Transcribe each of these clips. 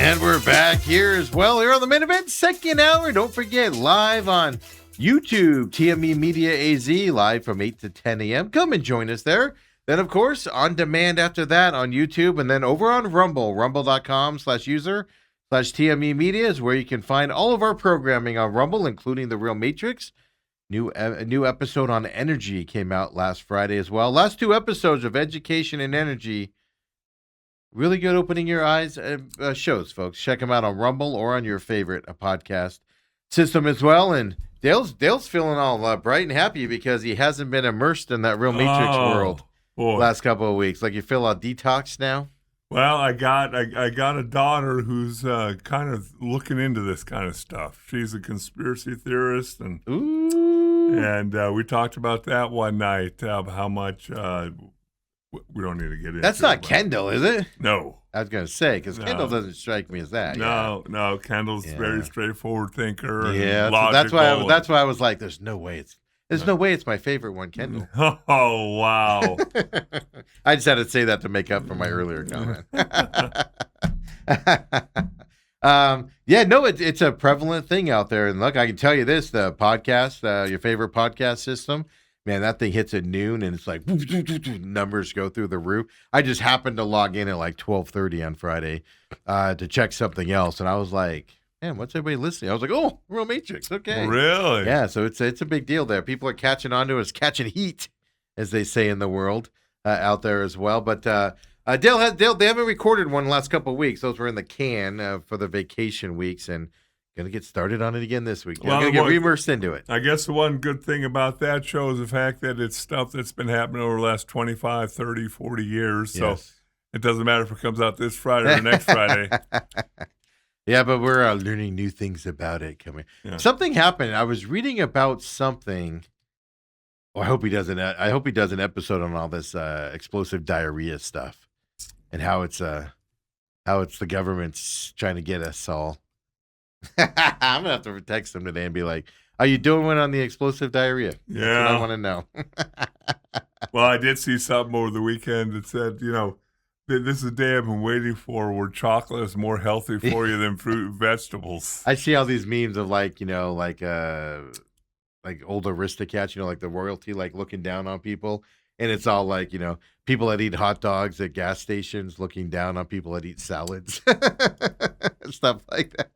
And we're back here as well, here on the Main Event second hour. Don't forget, live on YouTube, TME Media AZ, live from 8 to 10 a.m. Come and join us there. Then, of course, on demand after that on YouTube, and then over on Rumble, rumble.com/user/TME Media is where you can find all of our programming on Rumble, including The Real Matrix. A new episode on energy came out last Friday as well. Last two episodes of Education and Energy. Really good opening your eyes shows, folks. Check them out on Rumble or on your favorite podcast system as well. And Dale's feeling all bright and happy because he hasn't been immersed in that Real Matrix world last couple of weeks. Like, you feel all detoxed now? Well, I got a daughter who's kind of looking into this kind of stuff. She's a conspiracy theorist, and we talked about that one night. How much we don't need to get into. That's not Kendall, is it? No. I was going to say, because Kendall doesn't strike me as that. No. Kendall's a very straightforward thinker. Yeah, and logical. That's why I was like, there's no way it's my favorite one, Kendall. Oh, wow. I just had to say that to make up for my earlier comment. It's a prevalent thing out there. And look, I can tell you this, the podcast, your favorite podcast system, man, that thing hits at noon and it's like numbers go through the roof. I just happened to log in at like 12:30 on Friday to check something else. And I was like, man, what's everybody listening? I was like, oh, Real Matrix. Okay. Really? Yeah, so it's a big deal there. People are catching on to us, catching heat, as they say in the world out there as well. But Dale, they haven't recorded one the last couple of weeks. Those were in the can for the vacation weeks, and going to get started on it again this week. Going to get immersed into it. I guess the one good thing about that show is the fact that it's stuff that's been happening over the last 25, 30, 40 years. So it doesn't matter if it comes out this Friday or next Friday. Yeah, but we're learning new things about it coming. Yeah. Something happened. I was reading about something. Oh, I hope he does an episode on all this explosive diarrhea stuff and how it's the government's trying to get us all. I'm gonna have to text him today and be like, "Are you doing one on the explosive diarrhea?" Yeah, that's what I want to know. Well, I did see something over the weekend that said, this is a day I've been waiting for, where chocolate is more healthy for you than fruit and vegetables. I see all these memes of like old aristocrats, like the royalty, like looking down on people. And it's all like, people that eat hot dogs at gas stations looking down on people that eat salads. Stuff like that.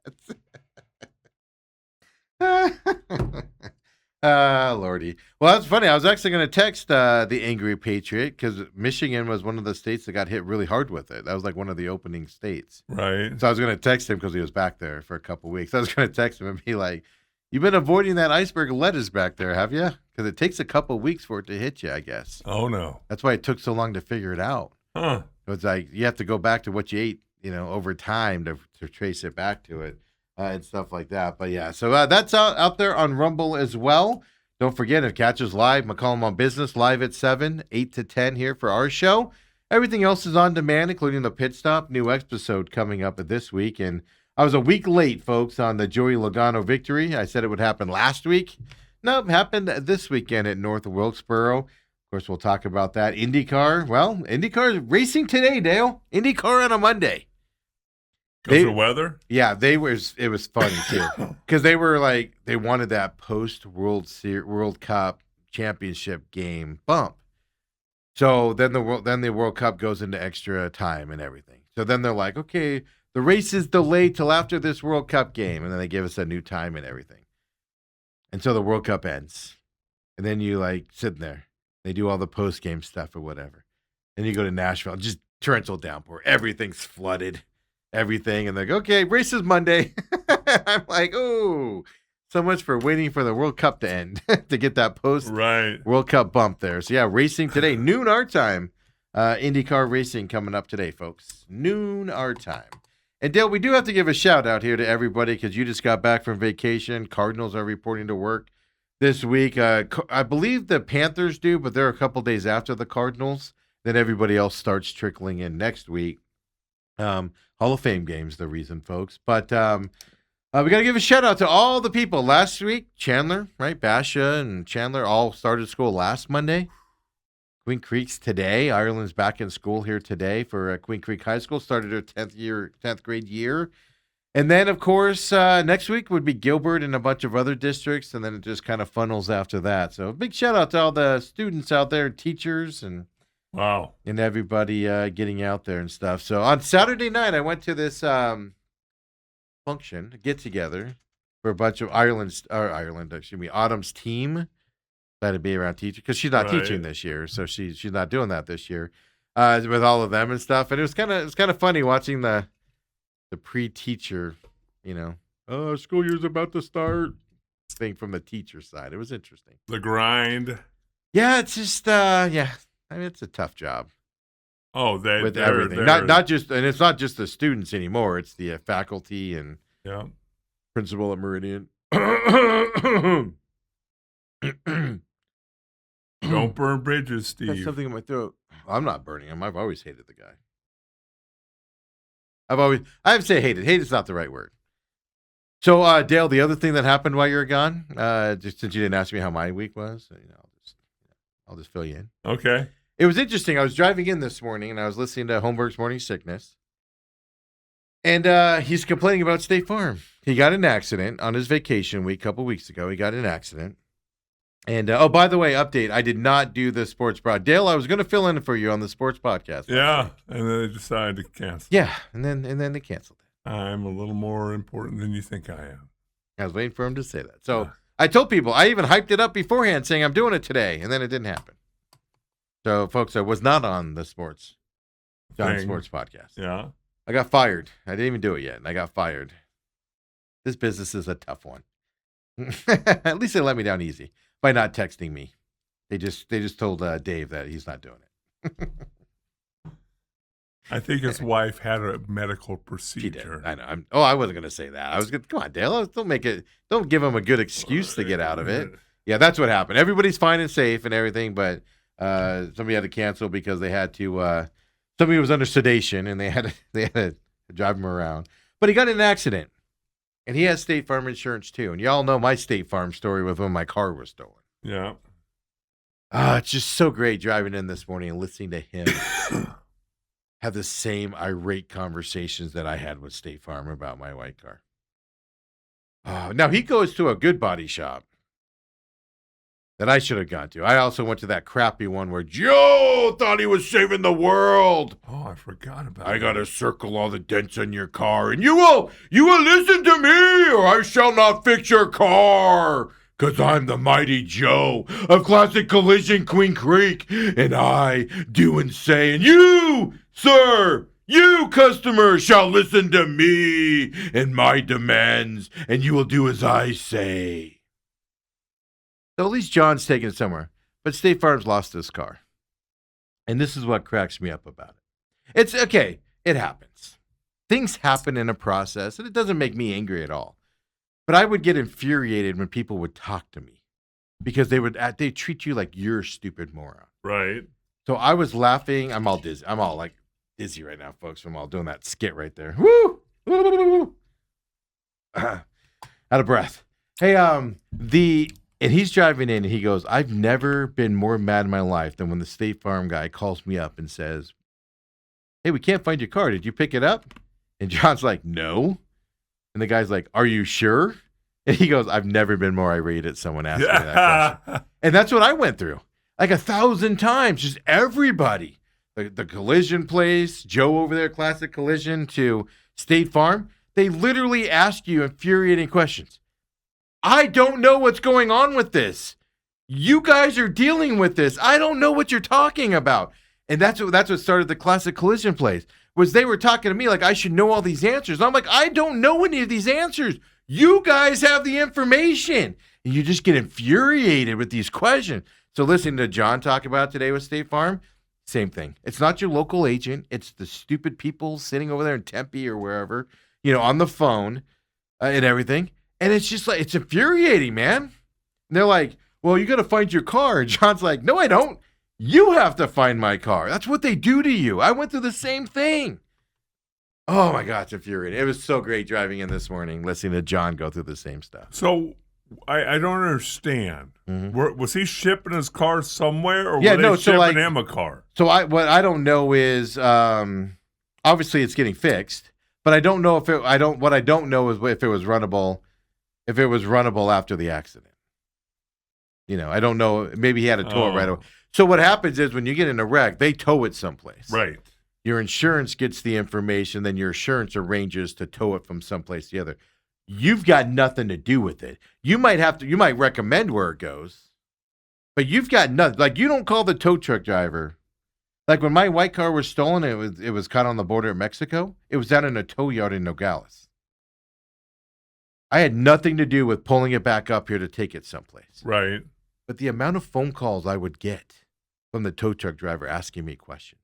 Lordy. Well, that's funny. I was actually going to text the Angry Patriot because Michigan was one of the states that got hit really hard with it. That was like one of the opening states. Right. So I was going to text him because he was back there for a couple of weeks. I was going to text him and be like, you've been avoiding that iceberg lettuce back there, have you? Because it takes a couple of weeks for it to hit you, I guess. Oh, no. That's why it took so long to figure it out. Huh. It's like you have to go back to what you ate, over time to trace it back to it and stuff like that. But yeah, so that's out there on Rumble as well. Don't forget, if catch us live, McCollum on Business, live at 7, 8 to 10 here for our show. Everything else is on demand, including the Pit Stop, new episode coming up this week. And I was a week late, folks, on the Joey Logano victory. I said it would happen last week. No, it happened this weekend at North Wilkesboro. Of course, we'll talk about that. IndyCar. Well, IndyCar is racing today, Dale. IndyCar on a Monday. Because of weather? Yeah, it was funny, too. Because they were like, they wanted that post-World Cup championship game bump. So then the World Cup goes into extra time and everything. So then they're like, okay, the race is delayed till after this World Cup game. And then they give us a new time and everything. And so the World Cup ends. And then you sitting there. They do all the post-game stuff or whatever. Then you go to Nashville, just torrential downpour. Everything's flooded. Everything. And they're like, okay, race is Monday. I'm like, oh, so much for waiting for the World Cup to end to get that post-World Cup bump there. So, yeah, racing today. Noon our time. IndyCar racing coming up today, folks. Noon our time. And, Dale, we do have to give a shout-out here to everybody because you just got back from vacation. Cardinals are reporting to work this week. I believe the Panthers do, but they're a couple days after the Cardinals. Then everybody else starts trickling in next week. Hall of Fame games, the reason, folks. But we got to give a shout-out to all the people. Last week, Chandler, right? Basha and Chandler all started school last Monday. Queen Creek's today. Ireland's back in school here today for Queen Creek High School. Started her 10th grade year. And then, of course, next week would be Gilbert and a bunch of other districts, and then it just kind of funnels after that. So big shout-out to all the students out there, teachers, and wow, and everybody getting out there and stuff. So on Saturday night, I went to this function, get-together, for a bunch of Autumn's team. Glad to be around teachers because she's not teaching this year, so she's not doing that this year with all of them and stuff. And it was kind of funny watching the pre-teacher, school year's about to start thing from the teacher side. It was interesting. The grind. Yeah, it's just it's a tough job. Oh, with everything, not just, and it's not just the students anymore. It's the faculty and principal at Meridian. Don't burn bridges, Steve. Got something in my throat. I'm not burning him. I've always hated the guy. I would say hated. Hate is not the right word. So, Dale, the other thing that happened while you were gone, just since you didn't ask me how my week was, I'll just fill you in. Okay. It was interesting. I was driving in this morning, and I was listening to Holmberg's Morning Sickness. And he's complaining about State Farm. He got in an accident on his vacation week a couple weeks ago. He got in an accident. And, by the way, update, I did not do the sports broad. Dale, I was going to fill in for you on the sports podcast. Yeah, and then they decided to cancel. Yeah, and then they canceled it. I'm a little more important than you think I am. I was waiting for him to say that. So I told people, I even hyped it up beforehand saying I'm doing it today, and then it didn't happen. So, folks, I was not on the Sports podcast. Yeah. I got fired. I didn't even do it yet, and I got fired. This business is a tough one. At least they let me down easy by not texting me. They just told Dave that he's not doing it. I think his wife had a medical procedure. She did. I know. I wasn't going to say that. I was going to, come on, Dale. Don't give him a good excuse to get out of it. Yeah, that's what happened. Everybody's fine and safe and everything, but somebody had to cancel because they had to, somebody was under sedation and they had to drive him around. But he got in an accident. And he has State Farm insurance, too. And y'all know my State Farm story with when my car was stolen. Yeah. It's just so great driving in this morning and listening to him have the same irate conversations that I had with State Farm about my white car. Now, he goes to a good body shop that I should have gone to. I also went to that crappy one where Joe thought he was saving the world. Oh, I forgot about I got to circle all the dents on your car, and you will listen to me, or I shall not fix your car, because I'm the mighty Joe of Classic Collision Queen Creek, and I do and say, and you, sir, you customer shall listen to me and my demands, and you will do as I say. So at least John's taken it somewhere. But State Farm's lost his car. And this is what cracks me up about it. It's okay. It happens. Things happen in a process, and it doesn't make me angry at all. But I would get infuriated when people would talk to me because they treat you like you're a stupid moron. Right. So I was laughing. I'm all dizzy. I'm all like dizzy right now, folks, from all doing that skit right there. Woo! Out of breath. Hey, and he's driving in, and he goes, I've never been more mad in my life than when the State Farm guy calls me up and says, hey, we can't find your car. Did you pick it up? And John's like, no. And the guy's like, are you sure? And he goes, I've never been more irate at someone asking me that question. And that's what I went through. Like 1,000 times, just everybody. The collision place, Joe over there, Classic Collision, to State Farm. They literally ask you infuriating questions. I don't know what's going on with this. You guys are dealing with this. I don't know what you're talking about. And that's what started the Classic Collision place, was they were talking to me like I should know all these answers. I'm like, I don't know any of these answers. You guys have the information. And you just get infuriated with these questions. So listening to John talk about today with State Farm, same thing. It's not your local agent. It's the stupid people sitting over there in Tempe or wherever, on the phone and everything. And it's just like, it's infuriating, man. And they're like, well, you got to find your car. And John's like, no, I don't. You have to find my car. That's what they do to you. I went through the same thing. Oh, my God, it's infuriating. It was so great driving in this morning, listening to John go through the same stuff. So I don't understand. Was he shipping his car somewhere, or Yeah, were no, they so, shipping like- him a car? So what I don't know is obviously it's getting fixed, but I don't know if it. What I don't know is if it was runnable. If it was runnable after the accident. I don't know. Maybe he had to tow it right away. So what happens is when you get in a wreck, they tow it someplace. Right. Your insurance gets the information, then your insurance arranges to tow it from someplace to the other. You've got nothing to do with it. You might recommend where it goes, but you've got nothing. Like, you don't call the tow truck driver. Like, when my white car was stolen, it was caught on the border of Mexico. It was down in a tow yard in Nogales. I had nothing to do with pulling it back up here to take it someplace. Right. But the amount of phone calls I would get from the tow truck driver asking me questions.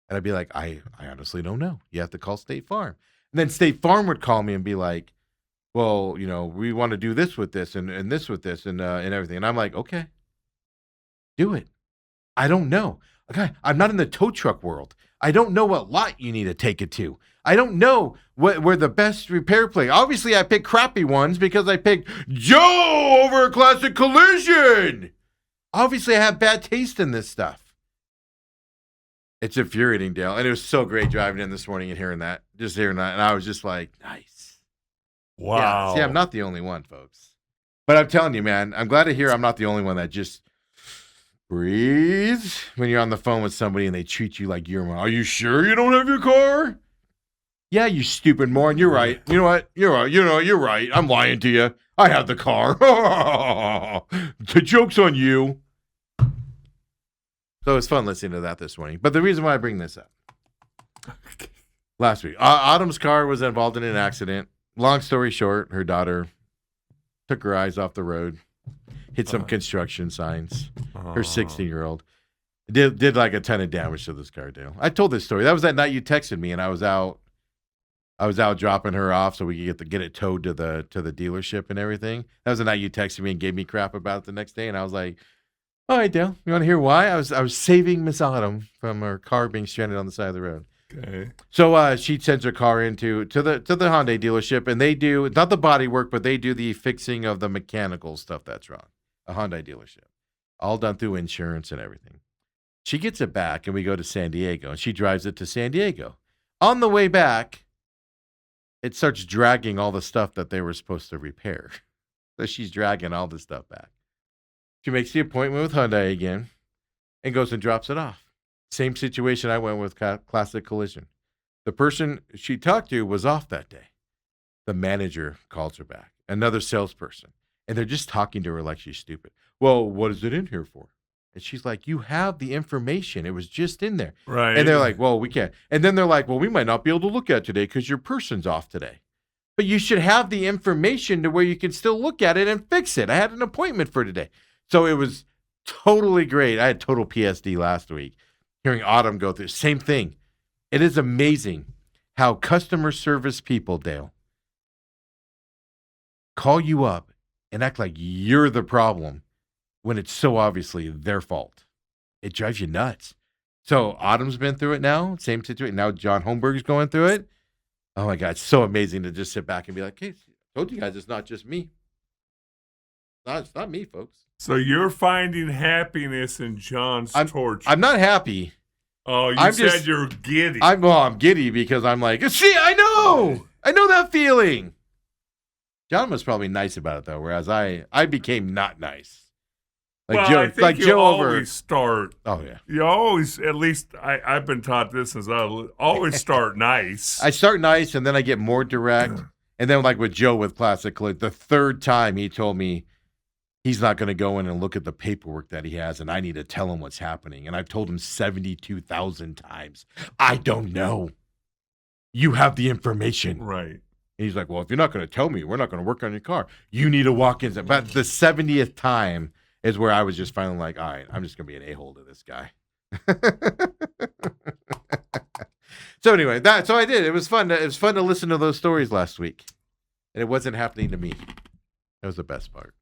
And I'd be like, I honestly don't know. You have to call State Farm. And then State Farm would call me and be like, well, we want to do this with this and this with this and everything. And I'm like, okay, do it. I don't know. Okay, I'm not in the tow truck world. I don't know what lot you need to take it to. I don't know where the best repair place. Obviously, I picked crappy ones because I picked Joe over a Classic Collision. Obviously, I have bad taste in this stuff. It's infuriating, Dale. And it was so great driving in this morning and hearing that. And I was just like, nice. Wow. Yeah, see, I'm not the only one, folks. But I'm telling you, man, I'm glad to hear I'm not the only one that just breathes when you're on the phone with somebody and they treat you like you're, are you sure you don't have your car? Yeah, you stupid moron. You're right. You know what? You're right. You're right. I'm lying to you. I have the car. The joke's on you. So it's fun listening to that this morning. But the reason why I bring this up. Last week, Autumn's car was involved in an accident. Long story short, her daughter took her eyes off the road, hit some construction signs. Her 16-year-old did like a ton of damage to this car, Dale. I told this story. That was that night you texted me, and I was out dropping her off so we could get it towed to the dealership and everything. That was the night you texted me and gave me crap about it the next day, and I was like, all right, Dale, you want to hear why? I was saving Miss Autumn from her car being stranded on the side of the road. Okay. So she sends her car to the Hyundai dealership, and they do not the body work, but they do the fixing of the mechanical stuff that's wrong. A Hyundai dealership, all done through insurance and everything. She gets it back, and we go to San Diego, and she drives it to San Diego. On the way back, it starts dragging all the stuff that they were supposed to repair. So she's dragging all the stuff back. She makes the appointment with Hyundai again and goes and drops it off. Same situation I went with Classic Collision. The person she talked to was off that day. The manager calls her back, another salesperson, and they're just talking to her like she's stupid. Well, what is it in here for? And she's like, you have the information. It was just in there. Right. And they're like, well, we can't. And then they're like, well, we might not be able to look at it today because your person's off today. But you should have the information to where you can still look at it and fix it. I had an appointment for today. So it was totally great. I had total PSD last week. Hearing Autumn go through, same thing. It is amazing how customer service people, Dale, call you up and act like you're the problem when it's so obviously their fault. It drives you nuts. So Autumn's been through it now, same situation. Now John Holmberg's going through it. Oh my God, it's so amazing to just sit back and be like, hey, I told you guys it's not just me. It's not me, folks. So you're finding happiness in John's torture. I'm not happy. Oh, I'm said just, you're giddy. I'm giddy because I'm like, see, I know that feeling. John was probably nice about it though, whereas I became not nice. Like well, Joe, I think like you Joe always over. start. Oh yeah. You always, at least I've been taught this since I always start nice. I start nice and then I get more direct, and then like with Joe with Classic, the third time he told me he's not going to go in and look at the paperwork that he has, and I need to tell him what's happening. And I've told him 72,000 times, I don't know. You have the information. Right. And he's like, well, if you're not going to tell me, we're not going to work on your car. You need to walk in. But the 70th time is where I was just finally like, all right, I'm just going to be an a-hole to this guy. So anyway, so I did. It was fun. It was fun to listen to those stories last week. And it wasn't happening to me. That was the best part.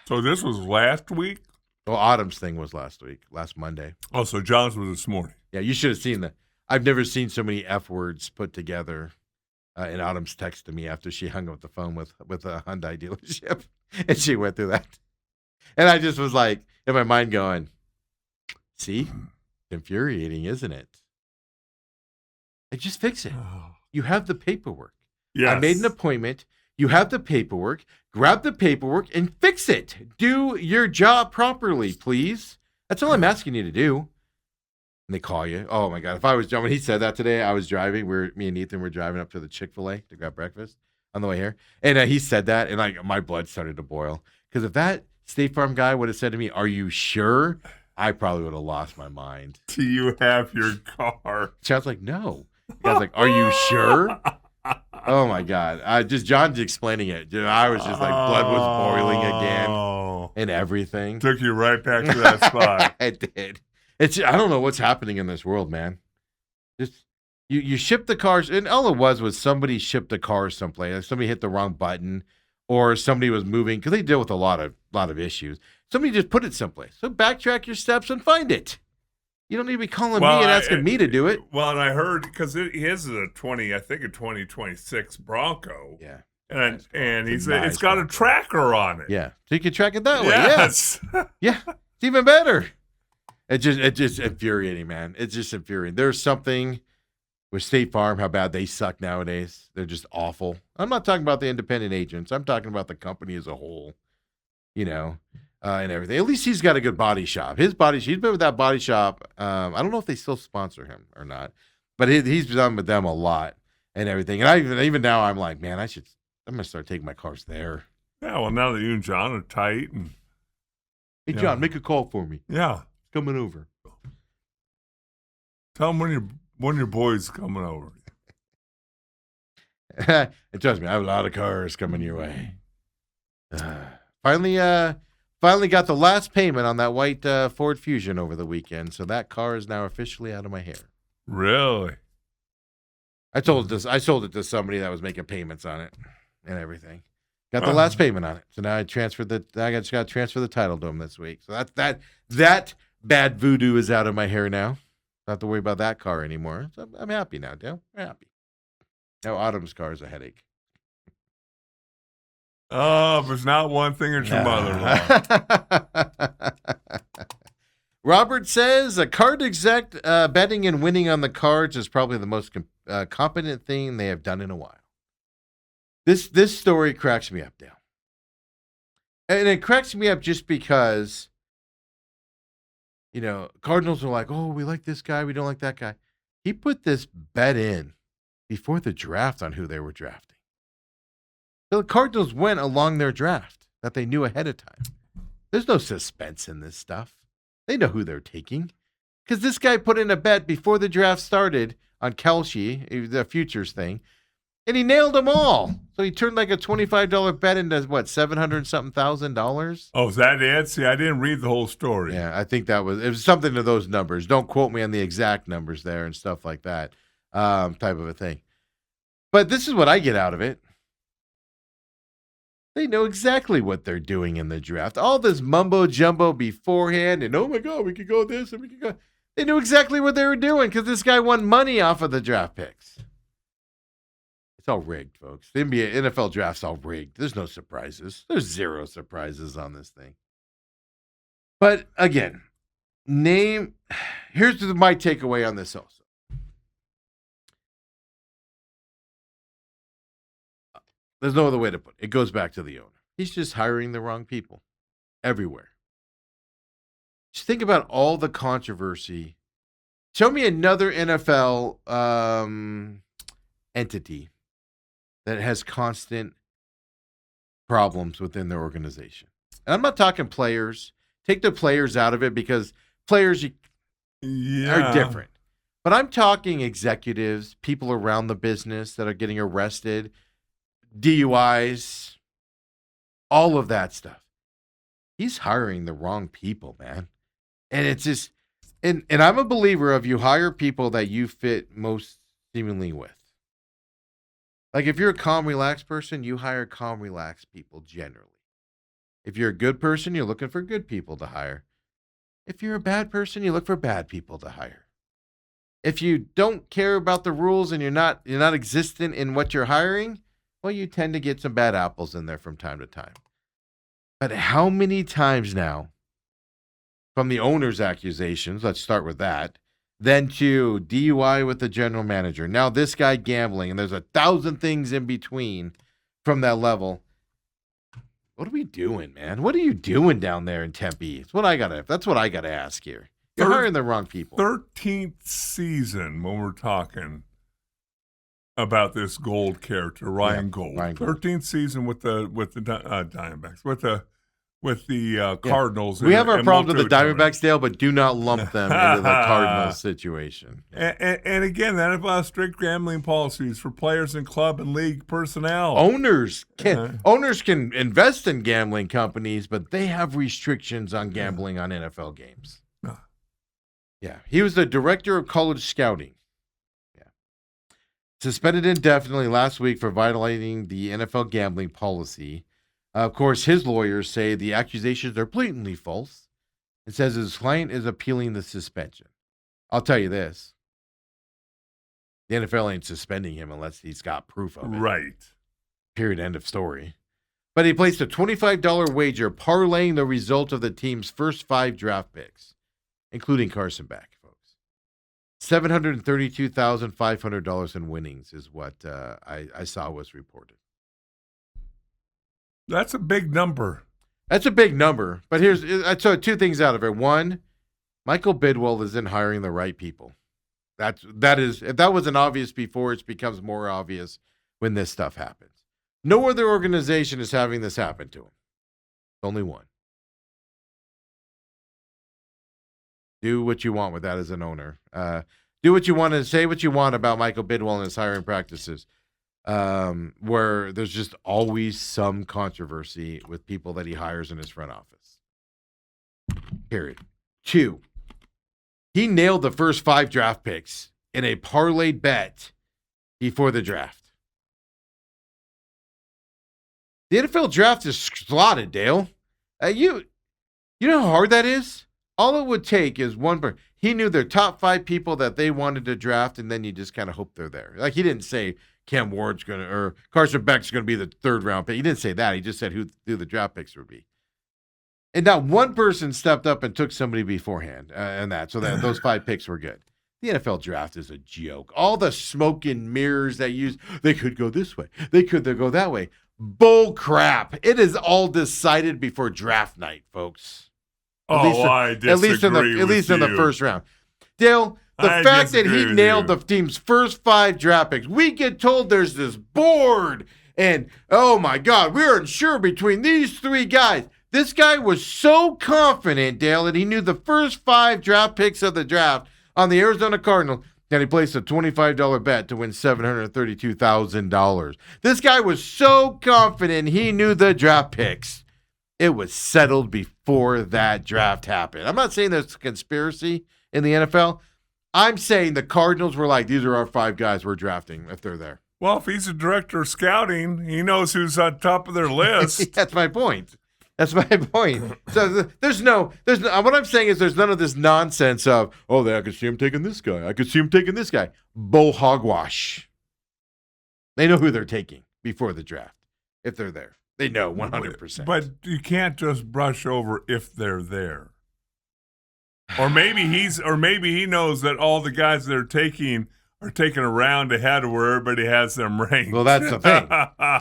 So this was last week? Well, Autumn's thing was last Monday. Oh, so John's was this morning. Yeah, you should have seen that. I've never seen so many F words put together And Autumn's texted me after she hung up the phone with a Hyundai dealership, and she went through that. And I just was like, in my mind going, see, infuriating, isn't it? I just fix it. You have the paperwork. Yes. I made an appointment. You have the paperwork. Grab the paperwork and fix it. Do your job properly, please. That's all I'm asking you to do. And they call you. Oh my God. If I was when he said that today, I was driving. Me and Ethan were driving up to the Chick-fil-A to grab breakfast on the way here. And he said that, and my blood started to boil. Because if that State Farm guy would have said to me, "Are you sure?" I probably would have lost my mind. Do you have your car? Chad's like, "No." The guy's like, "Are you sure?" Oh my God. John's explaining it. I was just like, blood was boiling again and everything. Took you right back to that spot. It did. I don't know what's happening in this world, man. Just you ship the cars, and all it was somebody shipped a car someplace. Like somebody hit the wrong button, or somebody was moving, because they deal with a lot of issues. Somebody just put it someplace. So backtrack your steps and find it. You don't need to be calling me and asking me to do it. Well, and I heard, because his is a 2026 Bronco. Yeah. And it's got a tracker on it. Yeah. So you can track it that way. Yes. Yeah. It's even better. It's just infuriating, man. It's just infuriating. There's something with State Farm, how bad they suck nowadays. They're just awful. I'm not talking about the independent agents. I'm talking about the company as a whole, and everything. At least he's got a good body shop. He's been with that body shop. I don't know if they still sponsor him or not, but he's done with them a lot and everything. And even now I'm like, man, I'm going to start taking my cars there. Yeah, well, now that you and John are tight. Hey, John, make a call for me. Yeah. Coming over. Tell him when your boy's coming over. And trust me, I have a lot of cars coming your way. Finally got the last payment on that white Ford Fusion over the weekend, so that car is now officially out of my hair. Really? I sold it to somebody that was making payments on it and everything. Got the last payment on it, so now I just got to transfer the title to him this week. So that bad voodoo is out of my hair now. Don't have to worry about that car anymore. So I'm happy now, Dale. I'm happy. Now Autumn's car is a headache. Oh, but it's not one thing, it's your mother-in-law. Robert says a card exec betting and winning on the cards is probably the most competent thing they have done in a while. This story cracks me up, Dale. And it cracks me up just because, Cardinals are like, oh, we like this guy, we don't like that guy. He put this bet in before the draft on who they were drafting. So the Cardinals went along their draft that they knew ahead of time. There's no suspense in this stuff. They know who they're taking. Because this guy put in a bet before the draft started on Kelce, the futures thing, and he nailed them all. So he turned like a $25 bet into, what, $700-something thousand? Oh, is that it? See, I didn't read the whole story. Yeah, I think it was something to those numbers. Don't quote me on the exact numbers there and stuff like that, type of a thing. But this is what I get out of it. They know exactly what they're doing in the draft. All this mumbo jumbo beforehand, and oh my God, we could go this and we could go. They knew exactly what they were doing because this guy won money off of the draft picks. It's all rigged, folks. The NFL draft's all rigged. There's no surprises. There's zero surprises on this thing. But again, here's my takeaway on this also. There's no other way to put it. It goes back to the owner. He's just hiring the wrong people everywhere. Just think about all the controversy. Show me another NFL entity that has constant problems within their organization. And I'm not talking players. Take the players out of it because players are different. But I'm talking executives, people around the business that are getting arrested, DUIs, all of that stuff. He's hiring the wrong people, man. And it's just, and I'm a believer of you hire people that you fit most seemingly with. Like if you're a calm, relaxed person, you hire calm, relaxed people generally. If you're a good person, you're looking for good people to hire. If you're a bad person, you look for bad people to hire. If you don't care about the rules and you're not existent in what you're hiring, well, you tend to get some bad apples in there from time to time. But how many times now, from the owner's accusations, let's start with that, then to DUI with the general manager. Now this guy gambling, and there's 1,000 things in between from that level. What are we doing, man? What are you doing down there in Tempe? That's what I gotta ask here. You're hiring the wrong people. 13th season when we're talking about this Gold character, Ryan Gold. 13th season with the Diamondbacks, with the Cardinals. We have our problems with the Diamondbacks, Dale, but do not lump them into the Cardinals situation. And again, that involves strict gambling policies for players in club and league personnel. Owners can invest in gambling companies, but they have restrictions on gambling on NFL games. Yeah, he was the director of college scouting. Yeah, suspended indefinitely last week for violating the NFL gambling policy. Of course, his lawyers say the accusations are blatantly false. It says his client is appealing the suspension. I'll tell you this. The NFL ain't suspending him unless he's got proof of it. Right. Period. End of story. But he placed a $25 wager parlaying the result of the team's first 5 draft picks, including Carson Beck, folks. $732,500 in winnings is what I saw was reported. That's a big number. That's a big number. But I took 2 things out of it. One, Michael Bidwell isn't hiring the right people. That is, if that wasn't obvious before, it becomes more obvious when this stuff happens. No other organization is having this happen to him. Only one. Do what you want with that as an owner. Do what you want and say what you want about Michael Bidwell and his hiring practices. Where there's just always some controversy with people that he hires in his front office. Period. 2, he nailed the first 5 draft picks in a parlayed bet before the draft. The NFL draft is slotted, Dale. You know how hard that is? All it would take is one person. He knew their top 5 people that they wanted to draft, and then you just kind of hope they're there. Like, he didn't say Cam Ward's going to, or Carson Beck's going to be the 3rd round pick. He didn't say that. He just said who the draft picks would be. And not one person stepped up and took somebody beforehand, so that those 5 picks were good. The NFL draft is a joke. All the smoke and mirrors they could go this way. They could go that way. Bull crap. It is all decided before draft night, folks. I disagree. At least in the first round. Dale, the fact that he nailed the team's first 5 draft picks, we get told there's this board, and oh my God, we're unsure between these 3 guys. This guy was so confident, Dale, that he knew the first 5 draft picks of the draft on the Arizona Cardinals, that he placed a $25 bet to win $732,000. This guy was so confident he knew the draft picks. It was settled before that draft happened. I'm not saying there's a conspiracy in the NFL. I'm saying the Cardinals were like, these are our 5 guys we're drafting if they're there. Well, if he's a director of scouting, he knows who's on top of their list. That's my point. So what I'm saying is there's none of this nonsense of, I could see him taking this guy. I could see him taking this guy. Bull hogwash. They know who they're taking before the draft. If they're there. They know 100%. But you can't just brush over if they're there. Or maybe he knows that all the guys they're taking are taking a round ahead of where everybody has them ranked. Well, that's the thing.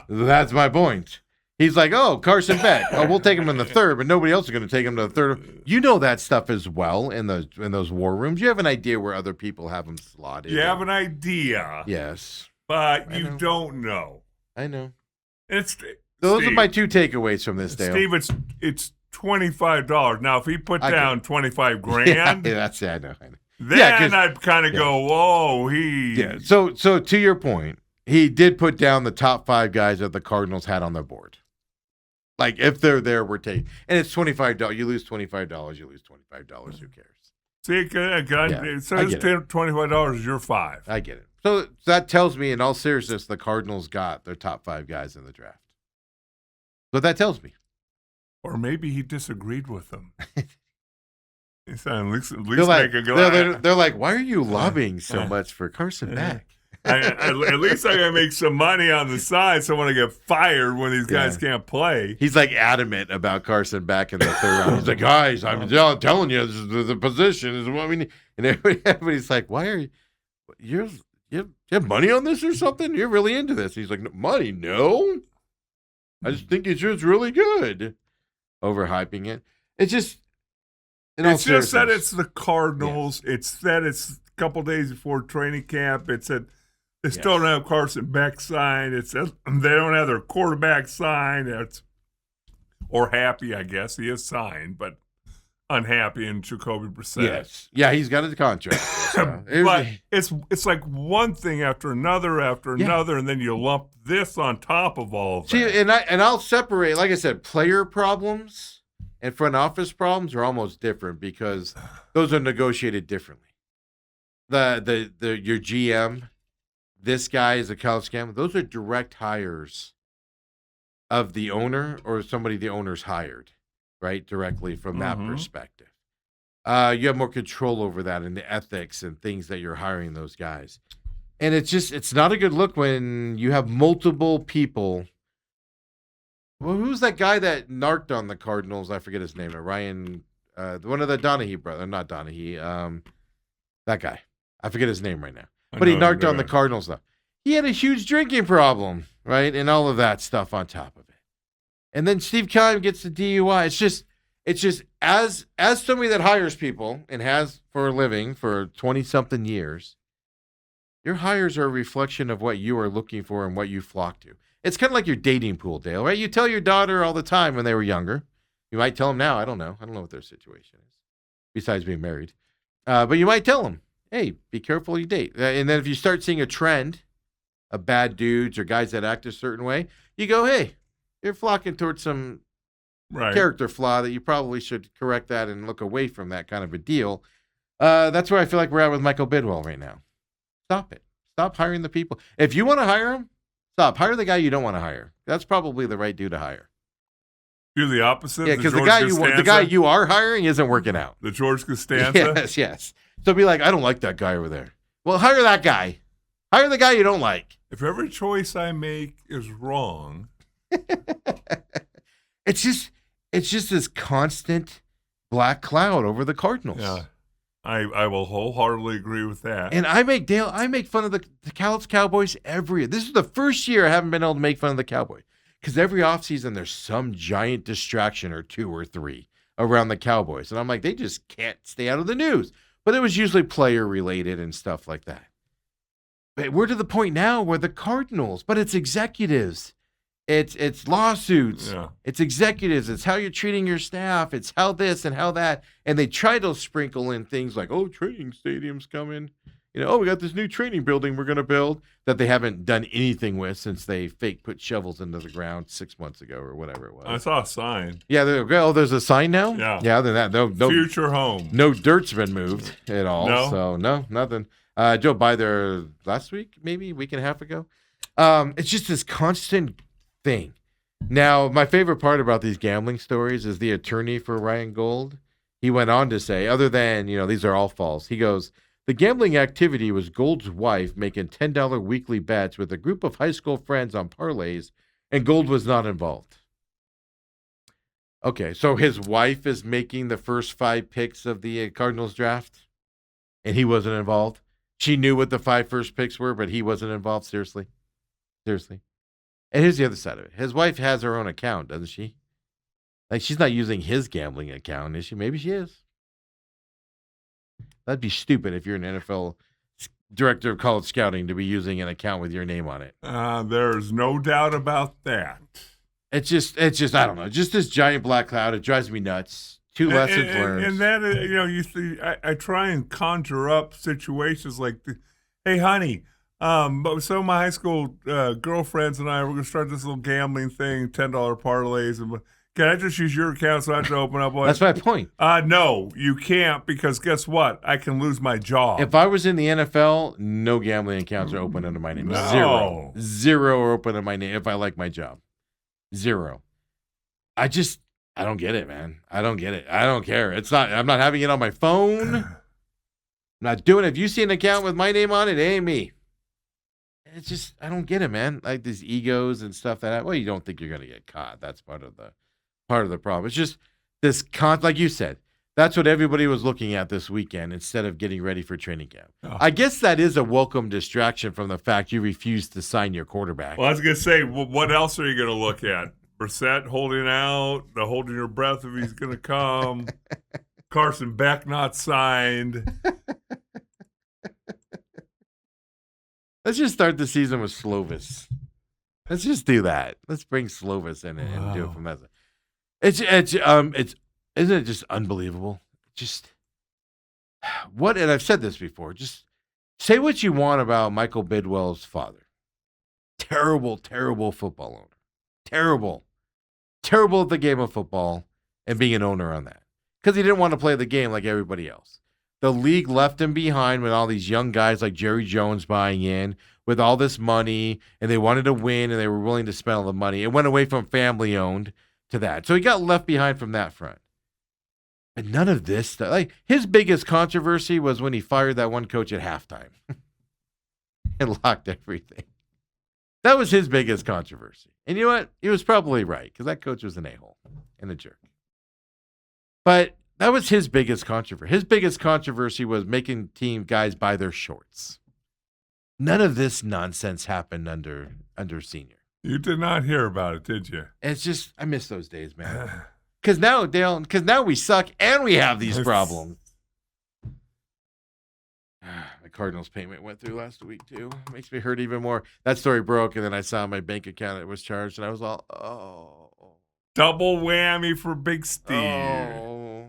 That's my point. He's like, Carson Beck. We'll take him in the 3rd, but nobody else is going to take him to the 3rd. You know that stuff as well in those war rooms. You have an idea where other people have them slotted. You have an idea. Yes. But you don't know. I know. Those are my 2 takeaways from this, Dale. Steve, it's $25. Now, if he put down $25,000, that's I know. Then I'd kind of go, whoa, Yeah. So to your point, he did put down the top 5 guys that the Cardinals had on their board. Like, if they're there, we're taking. And it's $25. You lose $25, you lose $25. Who cares? See, it says $25 is your 5. I get it. So that tells me, in all seriousness, the Cardinals got their top 5 guys in the draft. So that tells me. Or maybe he disagreed with them. At least They're like, make a go. they're like, why are you lobbying so much for Carson Beck? At least I gotta make some money on the side so when I get fired when these guys can't play. He's like adamant about Carson Beck in the third round. He's like, guys, I'm telling you, this is the position is what we need. And everybody's like, why are you have money on this or something? You're really into this. He's like, money? No. I just think it's really good. Overhyping it. It's just that it's the Cardinals. Yeah. It's that it's a couple days before training camp. It's that they still don't have Carson Beck signed. It's that they don't have their quarterback signed. Or happy, I guess. He is signed, but unhappy in Jacoby Brissett. Yes. Yeah, he's got a contract. So. But it's like one thing after another, and then you lump this on top of all of that. See, and I'll separate, like I said, player problems and front office problems are almost different because those are negotiated differently. Your GM, this guy is a college scam. Those are direct hires of the owner or somebody the owner's hired, right? Directly from that perspective. You have more control over that and the ethics and things that you're hiring those guys. And it's not a good look when you have multiple people. Well, who's that guy that narked on the Cardinals? I forget his name. Ryan, one of the Donahue brothers. Not Donahue. That guy. I forget his name right now. But he narked on the Cardinals, though. He had a huge drinking problem, right? And all of that stuff on top of it. And then Steve Keim gets the DUI. It's just as somebody that hires people and has for a living for 20-something years, your hires are a reflection of what you are looking for and what you flock to. It's kind of like your dating pool, Dale, right? You tell your daughter all the time when they were younger. You might tell them now. I don't know what their situation is, besides being married. But you might tell them, hey, be careful you date. And then if you start seeing a trend of bad dudes or guys that act a certain way, you go, hey, you're flocking towards some character flaw that you probably should correct that and look away from that kind of a deal. That's where I feel like we're at with Michael Bidwell right now. Stop it. Stop hiring the people. If you want to hire him, stop. Hire the guy you don't want to hire. That's probably the right dude to hire. Do the opposite? Yeah, because the guy you are hiring isn't working out. The George Costanza? Yes. So be like, I don't like that guy over there. Well, hire that guy. Hire the guy you don't like. If every choice I make is wrong. It's just this constant black cloud over the Cardinals. Yeah. I will wholeheartedly agree with that. And I make fun of the Cowboys every year. This is the first year I haven't been able to make fun of the Cowboys. Because every offseason there's some giant distraction or two or three around the Cowboys. And I'm like, they just can't stay out of the news. But it was usually player related and stuff like that. But we're to the point now where the Cardinals, but it's executives. It's lawsuits. Yeah. It's executives. It's how you're treating your staff. It's how this and how that. And they try to sprinkle in things like, training stadiums coming. We got this new training building we're going to build that they haven't done anything with since they fake put shovels into the ground 6 months ago or whatever it was. I saw a sign. Yeah, there's a sign now? Yeah. Yeah, then no future home. No dirt's been moved at all. No? So, no, nothing. Joe by there last week, maybe a week and a half ago. It's just this constant thing. Now, my favorite part about these gambling stories is the attorney for Ryan Gold. He went on to say, other than, these are all false, he goes, the gambling activity was Gold's wife making $10 weekly bets with a group of high school friends on parlays, and Gold was not involved. Okay, so his wife is making the first 5 picks of the Cardinals draft, and he wasn't involved. She knew what the 5 first picks were, but he wasn't involved. Seriously. And here's the other side of it. His wife has her own account, doesn't she? Like, she's not using his gambling account, is she? Maybe she is. That'd be stupid if you're an NFL director of college scouting to be using an account with your name on it. There's no doubt about that. It's just, I don't know, just this giant black cloud. It drives me nuts. Two lessons learned. And that, you see, I try and conjure up situations like, hey, honey, some of my high school girlfriends and I, we're going to start this little gambling thing, $10 parlays. And can I just use your account so I have to open up one? That's my point. No, you can't, because guess what? I can lose my job. If I was in the NFL, no gambling accounts are open under my name. No. Zero are open under my name if I like my job. Zero. I don't get it, man. I don't get it. I don't care. I'm not having it on my phone. I'm not doing it. If you see an account with my name on it, it ain't me. It's just, I don't get it, man. Like these egos and stuff well, you don't think you're going to get caught. That's part of the problem. It's just this like you said, that's what everybody was looking at this weekend instead of getting ready for training camp. Oh. I guess that is a welcome distraction from the fact you refused to sign your quarterback. Well, I was going to say, what else are you going to look at? Brissett holding out, holding your breath if he's going to come. Carson Beck not signed. Let's just start the season with Slovis. Let's just do that. Let's bring Slovis in and do it from that. Isn't it just unbelievable? Just what, and I've said this before, just say what you want about Michael Bidwell's father. Terrible, terrible football owner. Terrible at the game of football and being an owner on that. Because he didn't want to play the game like everybody else. The league left him behind with all these young guys like Jerry Jones buying in with all this money, and they wanted to win, and they were willing to spend all the money. It went away from family-owned to that. So he got left behind from that front. And none of this stuff. Like, his biggest controversy was when he fired that one coach at halftime and locked everything. That was his biggest controversy. And you know what? He was probably right, because that coach was an a-hole and a jerk. But that was his biggest controversy. His biggest controversy was making team guys buy their shorts. None of this nonsense happened under Senior. You did not hear about it, did you? It's just, I miss those days, man. Because now we suck and we have these problems. My Cardinals payment went through last week, too. Makes me hurt even more. That story broke, and then I saw my bank account it was charged, and I was all, oh. Double whammy for Big Steve. Oh.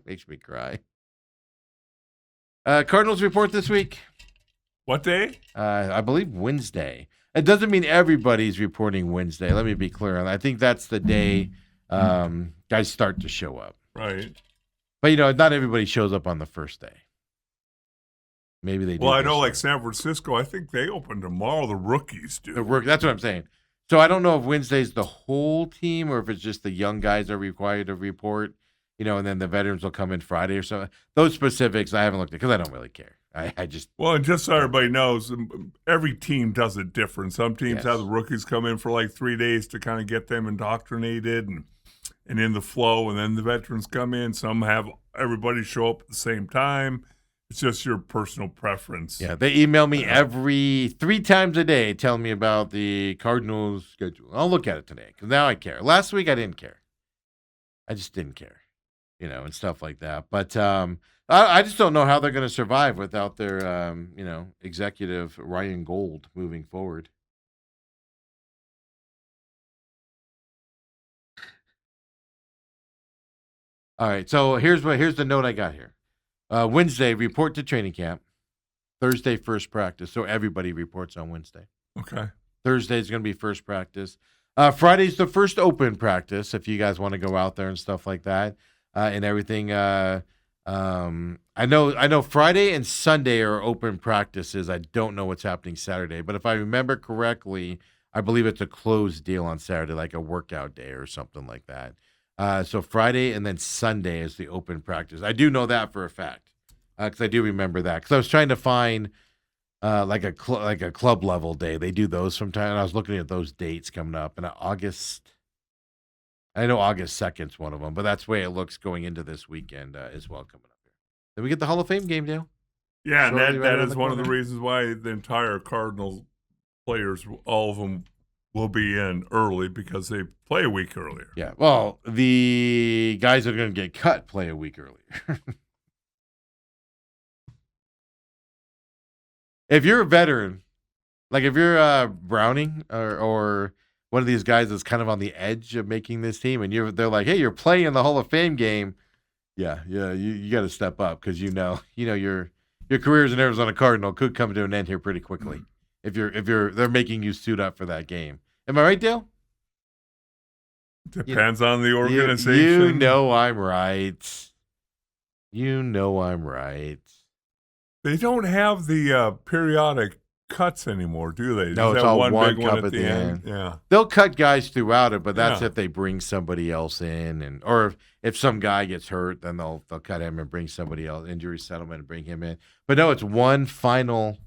Makes me cry. Cardinals report this week. What day? I believe Wednesday. It doesn't mean everybody's reporting Wednesday. Let me be clear on that. I think that's the day guys start to show up. Right. But, not everybody shows up on the first day. Maybe they do. Well, I know like San Francisco, I think they open tomorrow. The rookies do. That's what I'm saying. So I don't know if Wednesday's the whole team or if it's just the young guys are required to report, and then the veterans will come in Friday or something. Those specifics I haven't looked at because I don't really care. I just. Well, and just so everybody knows, every team does it different. Some teams have the rookies come in for like 3 days to kind of get them indoctrinated and in the flow, and then the veterans come in. Some have everybody show up at the same time. It's just your personal preference. Yeah, they email me every 3 times a day telling me about the Cardinals schedule. I'll look at it today because now I care. Last week I didn't care. I just didn't care, and stuff like that. But I just don't know how they're going to survive without their, executive Ryan Gold moving forward. All right, so here's the note I got here. Wednesday, report to training camp. Thursday, first practice. So everybody reports on Wednesday. Okay. Thursday is going to be first practice. Friday's the first open practice if you guys want to go out there and stuff like that and everything. I know Friday and Sunday are open practices. I don't know what's happening Saturday. But if I remember correctly, I believe it's a closed deal on Saturday, like a workout day or something like that. So Friday and then Sunday is the open practice. I do know that for a fact because I do remember that because I was trying to find like a club level day. They do those sometime. And I was looking at those dates coming up. And August 2nd is one of them, but that's the way it looks going into this weekend as well coming up here. Then we get the Hall of Fame game, Dale. Yeah, and that is one of the reasons why the entire Cardinals players, all of them, will be in early because they play a week earlier. Yeah, well, the guys that are going to get cut play a week earlier. If you're a veteran, like if you're Browning or one of these guys that's kind of on the edge of making this team, and they're like, hey, you're playing the Hall of Fame game. Yeah, you got to step up because your career as an Arizona Cardinal could come to an end here pretty quickly if they're making you suit up for that game. Am I right, Dale? Depends on the organization. You know I'm right. You know I'm right. They don't have the periodic cuts anymore, do they? No, Is it's that all one one big cup one at the end. Yeah. They'll cut guys throughout it, but that's Yeah. if they bring somebody else in, or if some guy gets hurt, then they'll cut him and bring somebody else, injury settlement, and bring him in. But no, it's one final.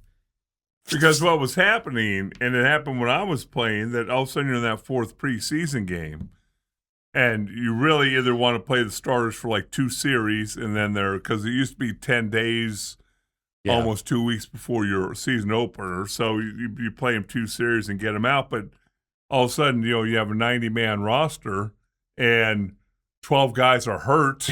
Because what was happening, and it happened when I was playing, that all of a sudden you're in that fourth preseason game, and you really either want to play the starters for like 2 series, and then because it used to be 10 days, almost 2 weeks before your season opener, so you play them 2 series and get them out, but all of a sudden, you have a 90-man roster, and 12 guys are hurt.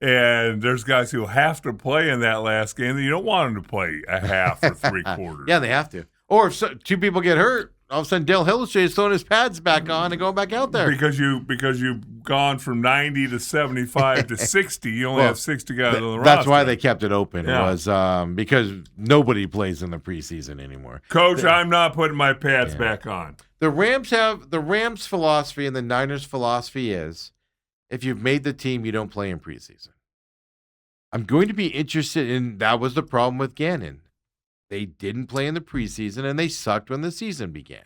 And there's guys who have to play in that last game that you don't want them to play a half or 3/4. Yeah, they have to. Or if 2 people get hurt, all of a sudden Dale Hillstrand is throwing his pads back on and going back out there. Because you've gone from 90 to 75 to 60. You only have 60 guys on the roster. That's why they kept it open. Yeah. Was because nobody plays in the preseason anymore. Coach, I'm not putting my pads back on. The Rams' philosophy and the Niners' philosophy is, if you've made the team, you don't play in preseason. I'm going to be interested in, that was the problem with Gannon. They didn't play in the preseason, and they sucked when the season began.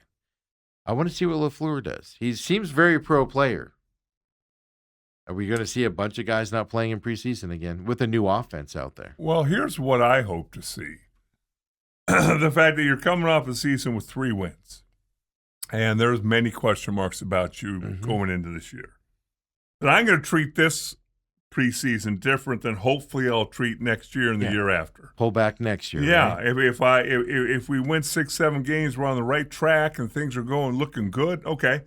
I want to see what LaFleur does. He seems very pro player. Are we going to see a bunch of guys not playing in preseason again with a new offense out there? Well, here's what I hope to see. The fact that you're coming off a season with 3 wins, and there's many question marks about you going into this year. But I'm going to treat this preseason different than hopefully I'll treat next year and the year after. Pull back next year. Yeah, right? if we win 6-7 games, we're on the right track and things are looking good. Okay,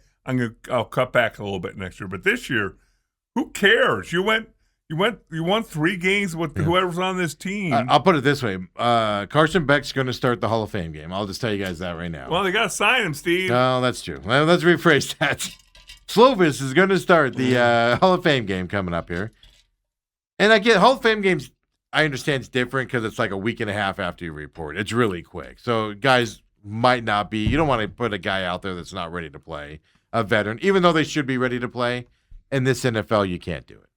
I'll cut back a little bit next year. But this year, who cares? You won 3 games with whoever's on this team. I'll put it this way: Carson Beck's going to start the Hall of Fame game. I'll just tell you guys that right now. Well, they got to sign him, Steve. No, that's true. Well, let's rephrase that. Slovis is going to start the Hall of Fame game coming up here. And I get Hall of Fame games, I understand it's different because it's like a week and a half after you report. It's really quick. So guys might not be, you don't want to put a guy out there that's not ready to play, a veteran, even though they should be ready to play. In this NFL, you can't do it.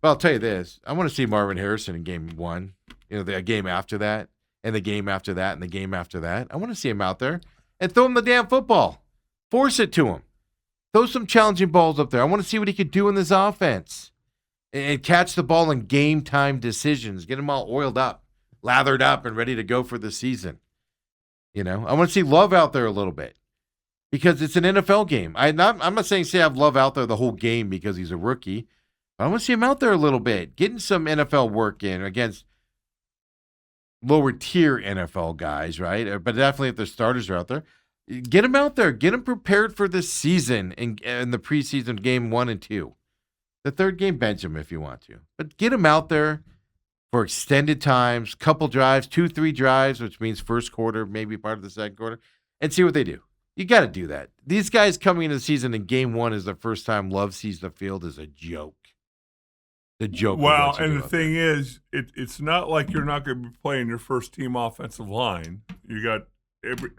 But I'll tell you this, I want to see Marvin Harrison in game 1, the game after that, and the game after that, and the game after that. I want to see him out there and throw him the damn football. Force it to him. Throw some challenging balls up there. I want to see what he could do in this offense. And catch the ball in game time decisions. Get them all oiled up, lathered up, and ready to go for the season. I want to see Love out there a little bit because it's an NFL game. I'm not saying have Love out there the whole game because he's a rookie. But I want to see him out there a little bit, getting some NFL work in against lower tier NFL guys, right? But definitely if the starters are out there, get him out there. Get him prepared for the season in the preseason game 1 and 2. The third game, bench him if you want to. But get him out there for extended times, couple drives, 2-3 drives, which means first quarter, maybe part of the second quarter, and see what they do. You got to do that. These guys coming into the season in game 1 is the first time Love sees the field is a joke. The joke. Well, and the thing is, it's not like you're not going to be playing your first team offensive line. You got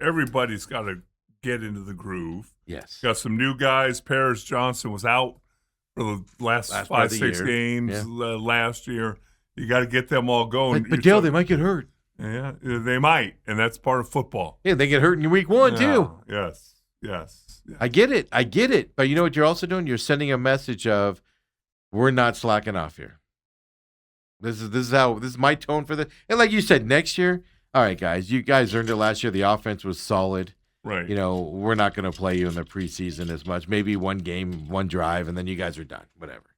everybody's got to get into the groove. Yes. Got some new guys. Paris Johnson was out for the last 5-6 games last year. You got to get them all going. But Dale, they might get hurt. Yeah, they might, and that's part of football. Yeah, they get hurt in week 1 too. Yes. I get it. But you know what you're also doing? You're sending a message of, we're not slacking off here. This is my tone for this. And like you said, next year, all right, guys, you guys earned it last year. The offense was solid. Right. We're not going to play you in the preseason as much. Maybe one game, one drive, and then you guys are done. Whatever.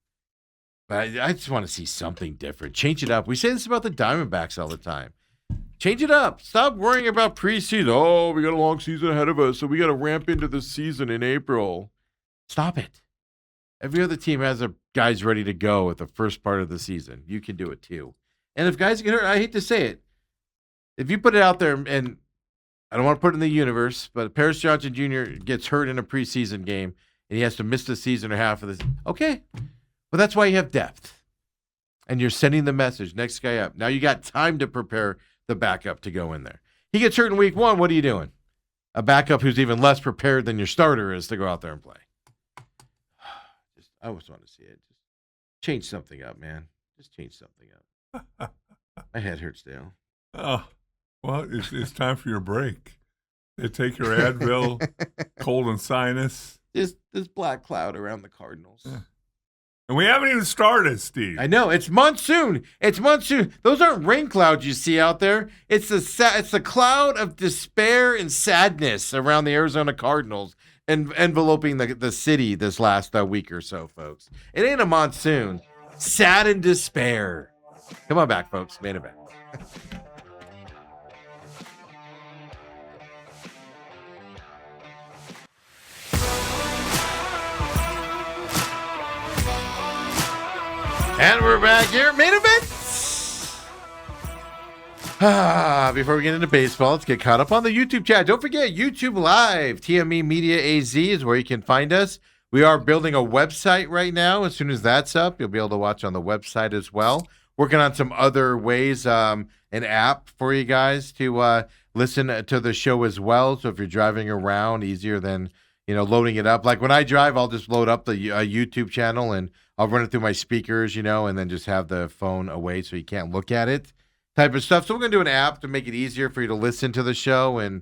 But I just want to see something different. Change it up. We say this about the Diamondbacks all the time. Change it up. Stop worrying about preseason. Oh, we got a long season ahead of us, so we got to ramp into the season in April. Stop it. Every other team has their guys ready to go at the first part of the season. You can do it too. And if guys get hurt, I hate to say it, if you put it out there and I don't want to put it in the universe, but Paris Johnson Jr. gets hurt in a preseason game and he has to miss the season or half of this. Okay. Well, that's why you have depth. And you're sending the message, next guy up. Now you got time to prepare the backup to go in there. He gets hurt in week 1. What are you doing? A backup who's even less prepared than your starter is to go out there and play. I always want to see it. Just change something up, man. Just change something up. My head hurts, Dale. Oh, Well, it's time for your break. Take your Advil, cold and sinus. This black cloud around the Cardinals. Yeah. And we haven't even started, Steve. I know. It's monsoon. It's monsoon. Those aren't rain clouds you see out there. It's the cloud of despair and sadness around the Arizona Cardinals and enveloping the city this last week or so, folks. It ain't a monsoon. Sad and despair. Come on back, folks. Main event. And we're back here. Main event. Before we get into baseball, let's get caught up on the YouTube chat. Don't forget, YouTube Live. TME Media AZ is where you can find us. We are building a website right now. As soon as that's up, you'll be able to watch on the website as well. Working on some other ways, an app for you guys to listen to the show as well. So if you're driving around, easier than loading it up. Like when I drive, I'll just load up the YouTube channel and I'll run it through my speakers, and then just have the phone away so you can't look at it type of stuff. So we're going to do an app to make it easier for you to listen to the show and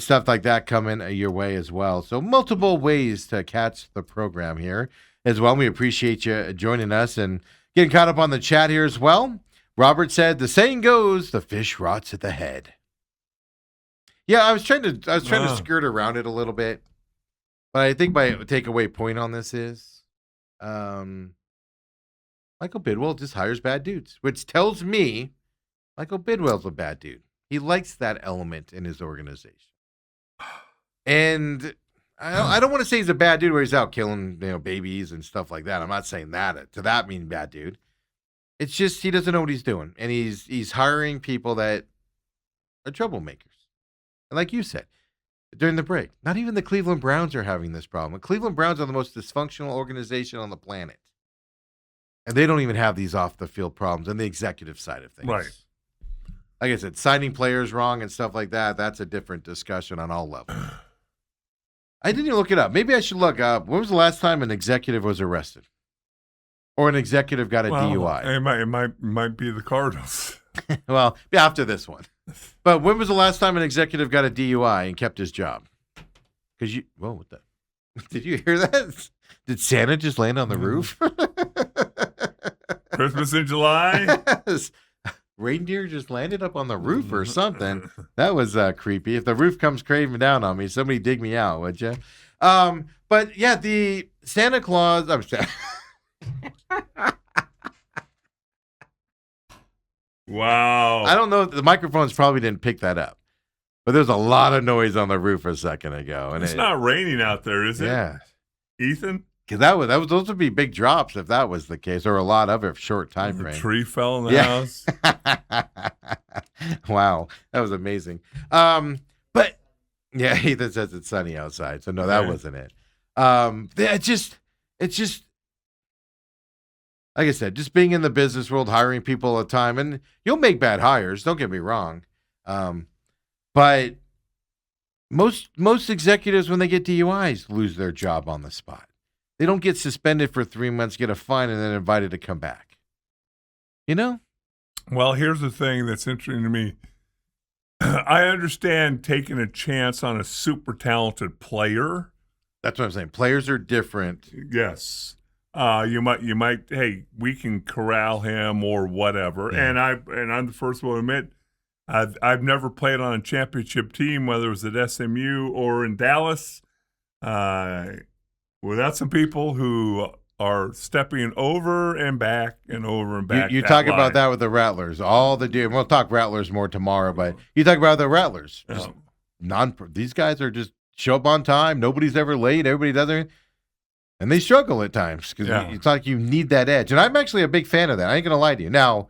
stuff like that coming your way as well. So multiple ways to catch the program here as well. We appreciate you joining us and getting caught up on the chat here as well. Robert said, the saying goes, the fish rots at the head. Yeah, I was trying to skirt around it a little bit. But I think my takeaway point on this is Michael Bidwell just hires bad dudes, which tells me Michael Bidwell's a bad dude. He likes that element in his organization. And I don't want to say he's a bad dude where he's out killing babies and stuff like that. I'm not saying that to that mean bad dude. It's just he doesn't know what he's doing. And he's hiring people that are troublemakers. And like you said, during the break, not even the Cleveland Browns are having this problem. The Cleveland Browns are the most dysfunctional organization on the planet. And they don't even have these off-the-field problems on the executive side of things. Right. Like I said, signing players wrong and stuff like that, that's a different discussion on all levels. I didn't even look it up. Maybe I should look up. When was the last time an executive was arrested? Or an executive got a DUI? It might be the Cardinals. Well, after this one. But when was the last time an executive got a DUI and kept his job? Because what the? Did you hear that? Did Santa just land on the roof? Christmas in July? Yes. Reindeer just landed up on the roof or something. That was creepy. If the roof comes craving down on me, somebody dig me out, would you? But yeah, the Santa Claus. I'm sorry. Wow. I don't know. The microphones probably didn't pick that up. But there's a lot of noise on the roof a second ago. And it's not raining out there, is it? Yeah. Ethan? Because those would be big drops if that was the case, or a lot of it short time frame. The tree fell in the house. Wow. That was amazing. But yeah, Ethan says it's sunny outside. So no, that wasn't it. It's just like I said, just being in the business world, hiring people all the time, and you'll make bad hires. Don't get me wrong, but most executives, when they get DUIs, lose their job on the spot. They don't get suspended for 3 months, get a fine, and then invited to come back. Well, here's the thing that's interesting to me. I understand taking a chance on a super talented player. That's what I'm saying. Players are different. Yes. You might, hey, we can corral him or whatever. Yeah. And I'm the first one to admit, I've never played on a championship team, whether it was at SMU or in Dallas, without some people who are stepping over and back and over and back. You talk about that with the Rattlers. We'll talk Rattlers more tomorrow, but you talk about the Rattlers. These guys are just show up on time. Nobody's ever late. Everybody does it. And they struggle at times because it's like you need that edge. And I'm actually a big fan of that. I ain't going to lie to you. Now,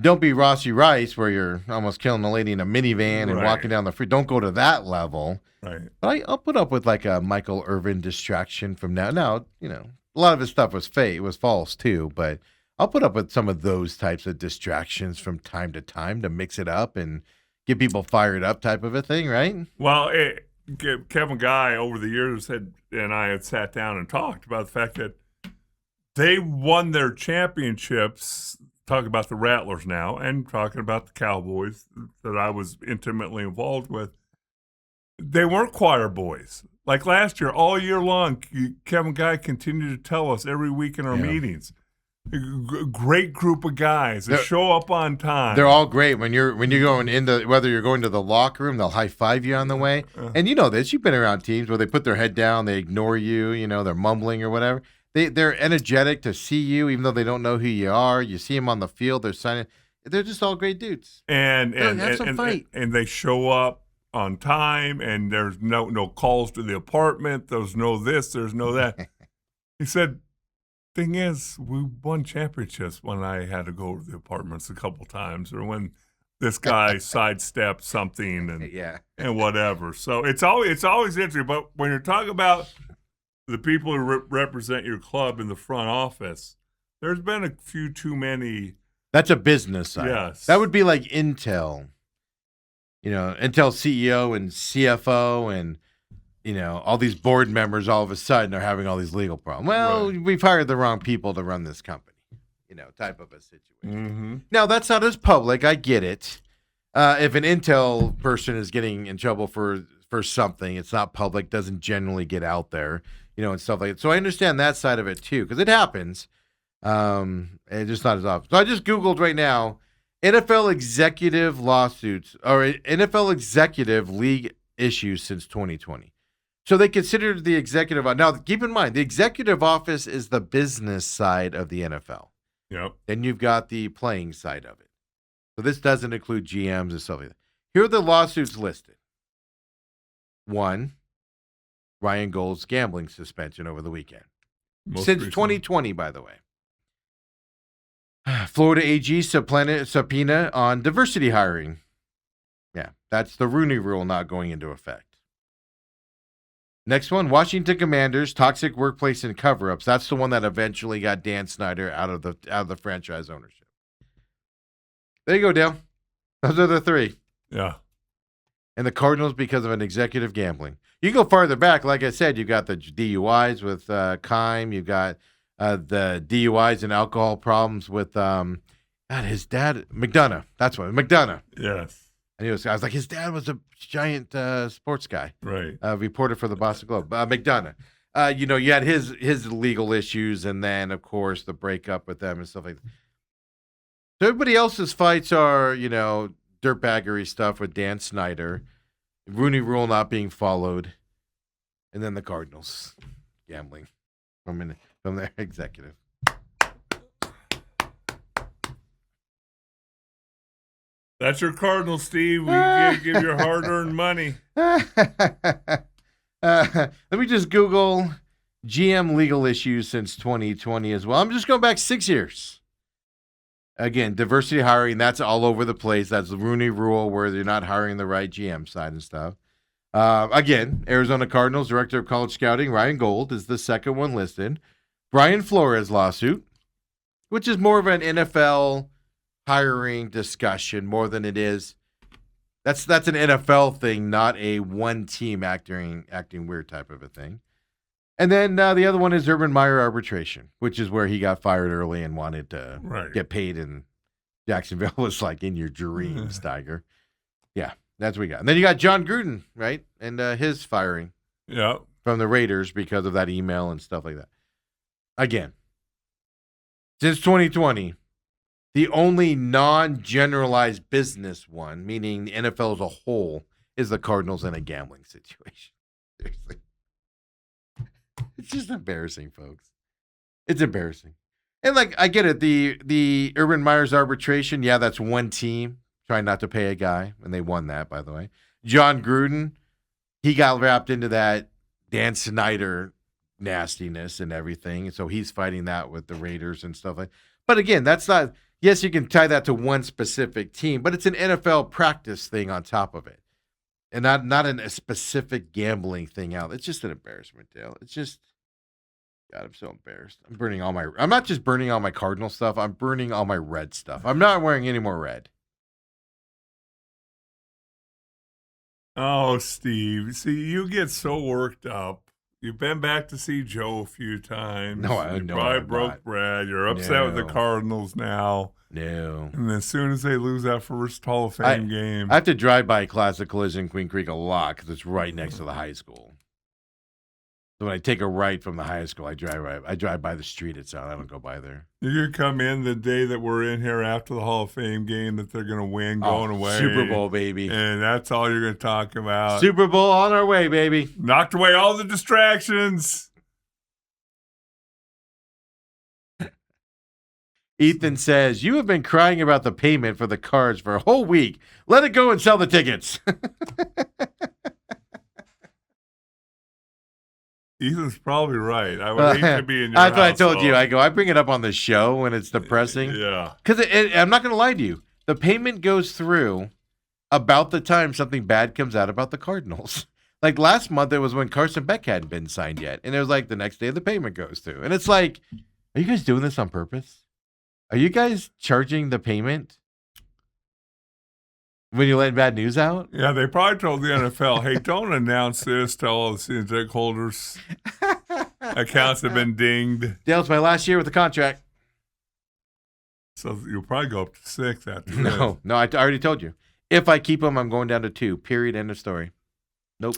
don't be Rossi Rice where you're almost killing a lady in a minivan and walking down the street. Don't go to that level. Right. But I'll put up with like a Michael Irvin distraction from now. Now, a lot of his stuff was fake. It was false too. But I'll put up with some of those types of distractions from time to time to mix it up and get people fired up type of a thing, right? Well, Kevin Guy over the years and I had sat down and talked about the fact that they won their championships talking about the Rattlers now and talking about the Cowboys that I was intimately involved with, they weren't choir boys. Like last year, all year long, Kevin Guy continued to tell us every week in our meetings, great group of guys that show up on time. They're all great when you're going into, whether you're going to the locker room, they'll high five you on the way. And you know this, you've been around teams where they put their head down, they ignore you, they're mumbling or whatever. They're energetic to see you, even though they don't know who you are. You see them on the field, they're signing. They're just all great dudes. And they show up on time, and there's no calls to the apartment. There's no this, there's no that. He said, thing is, we won championships when I had to go to the apartments a couple times, or when this guy sidestepped something and whatever. So it's always interesting. But when you're talking about the people who represent your club in the front office, there's been a few too many. That's a business side. Yes. That would be like Intel. Intel CEO and CFO and, all these board members all of a sudden are having all these legal problems. Well, we've hired the wrong people to run this company, type of a situation. Mm-hmm. Now, that's not as public. I get it. If an Intel person is getting in trouble for something, it's not public, doesn't generally get out there, and stuff like that. So I understand that side of it, too, because it happens. And it's just not as often. So I just Googled right now, NFL executive lawsuits or NFL executive league issues since 2020. So they considered the executive. Now, keep in mind, the executive office is the business side of the NFL. Yep. Then you've got the playing side of it. So this doesn't include GMs and stuff like that. Here are the lawsuits listed. 1, Ryan Gold's gambling suspension over the weekend. Since 2020, by the way. Florida AG subpoena on diversity hiring. Yeah, that's the Rooney Rule not going into effect. Next one, Washington Commanders, toxic workplace and cover-ups. That's the one that eventually got Dan Snyder out of the franchise ownership. There you go, Dale. Those are the 3. Yeah. And the Cardinals because of an executive gambling. You go farther back, like I said, you've got the DUIs with Keim. You've got the DUIs and alcohol problems with his dad, McDonough. That's what, McDonough. Yes. And I was like, his dad was a giant sports guy. Right. Reporter for the Boston Globe. McDonough. You had his legal issues, and then, of course, the breakup with them and stuff like that. So everybody else's fights are, dirtbaggery stuff with Dan Snyder, Rooney Rule not being followed, and then the Cardinals gambling from their executive. That's your Cardinal, Steve. We give your hard-earned money. Let me just Google GM legal issues since 2020 as well. I'm just going back 6 years. Again, diversity hiring, that's all over the place. That's the Rooney Rule where they're not hiring the right GM side and stuff. Again, Arizona Cardinals Director of College Scouting, Ryan Gold, is the second one listed. Brian Flores lawsuit, which is more of an NFL hiring discussion more than it is. That's an NFL thing, not a one team acting weird type of a thing. And then the other one is Urban Meyer arbitration, which is where he got fired early and wanted to get paid in Jacksonville. Was like in your dreams, Tiger. Yeah, that's what we got. And then you got John Gruden, right? And his firing from the Raiders because of that email and stuff like that. Again, since 2020, the only non-generalized business one, meaning the NFL as a whole, is the Cardinals in a gambling situation. Seriously. It's just embarrassing, folks. It's embarrassing. And, I get it. The Urban Meyer's arbitration, yeah, that's one team trying not to pay a guy, and they won that, by the way. John Gruden, he got wrapped into that Dan Snyder nastiness and everything, so he's fighting that with the Raiders and stuff like that. But, again, that's not – yes, you can tie that to one specific team, but it's an NFL practice thing on top of it. And not a specific gambling thing out. It's just an embarrassment, Dale. It's just, God, I'm so embarrassed. I'm not just burning all my Cardinal stuff. I'm burning all my red stuff. I'm not wearing any more red. Oh, Steve. See, you get so worked up. You've been back to see Joe a few times. No, I know. You probably broke bread. You're upset with the Cardinals now. No. And as soon as they lose that first Hall of Fame game. I have to drive by Classic Collision Queen Creek a lot because it's right next to the high school. So when I take a right from the high school, I drive by the street itself. I don't go by there. You could come in the day that we're in here after the Hall of Fame game that they're going to win, going away. Super Bowl, baby. And that's all you're going to talk about. Super Bowl on our way, baby. Knocked away all the distractions. Ethan says, you have been crying about the payment for the cards for a whole week. Let it go and sell the tickets. Ethan's probably right. I would hate to be in your That's what I household. told you. I bring it up on the show when it's depressing. Yeah. Because I'm not going to lie to you. The payment goes through about the time something bad comes out about the Cardinals. Like last month, it was when Carson Beck hadn't been signed yet. And it was like the next day the payment goes through. And it's like, are you guys doing this on purpose? Are you guys charging the payment when you let bad news out? Yeah, they probably told the NFL, hey, don't announce this to all the season ticket holders. Accounts have been dinged. Dale, it's my last year with the contract. So you'll probably go up to 6 after this. No, I already told you. If I keep them, I'm going down to 2. Period. End of story. Nope.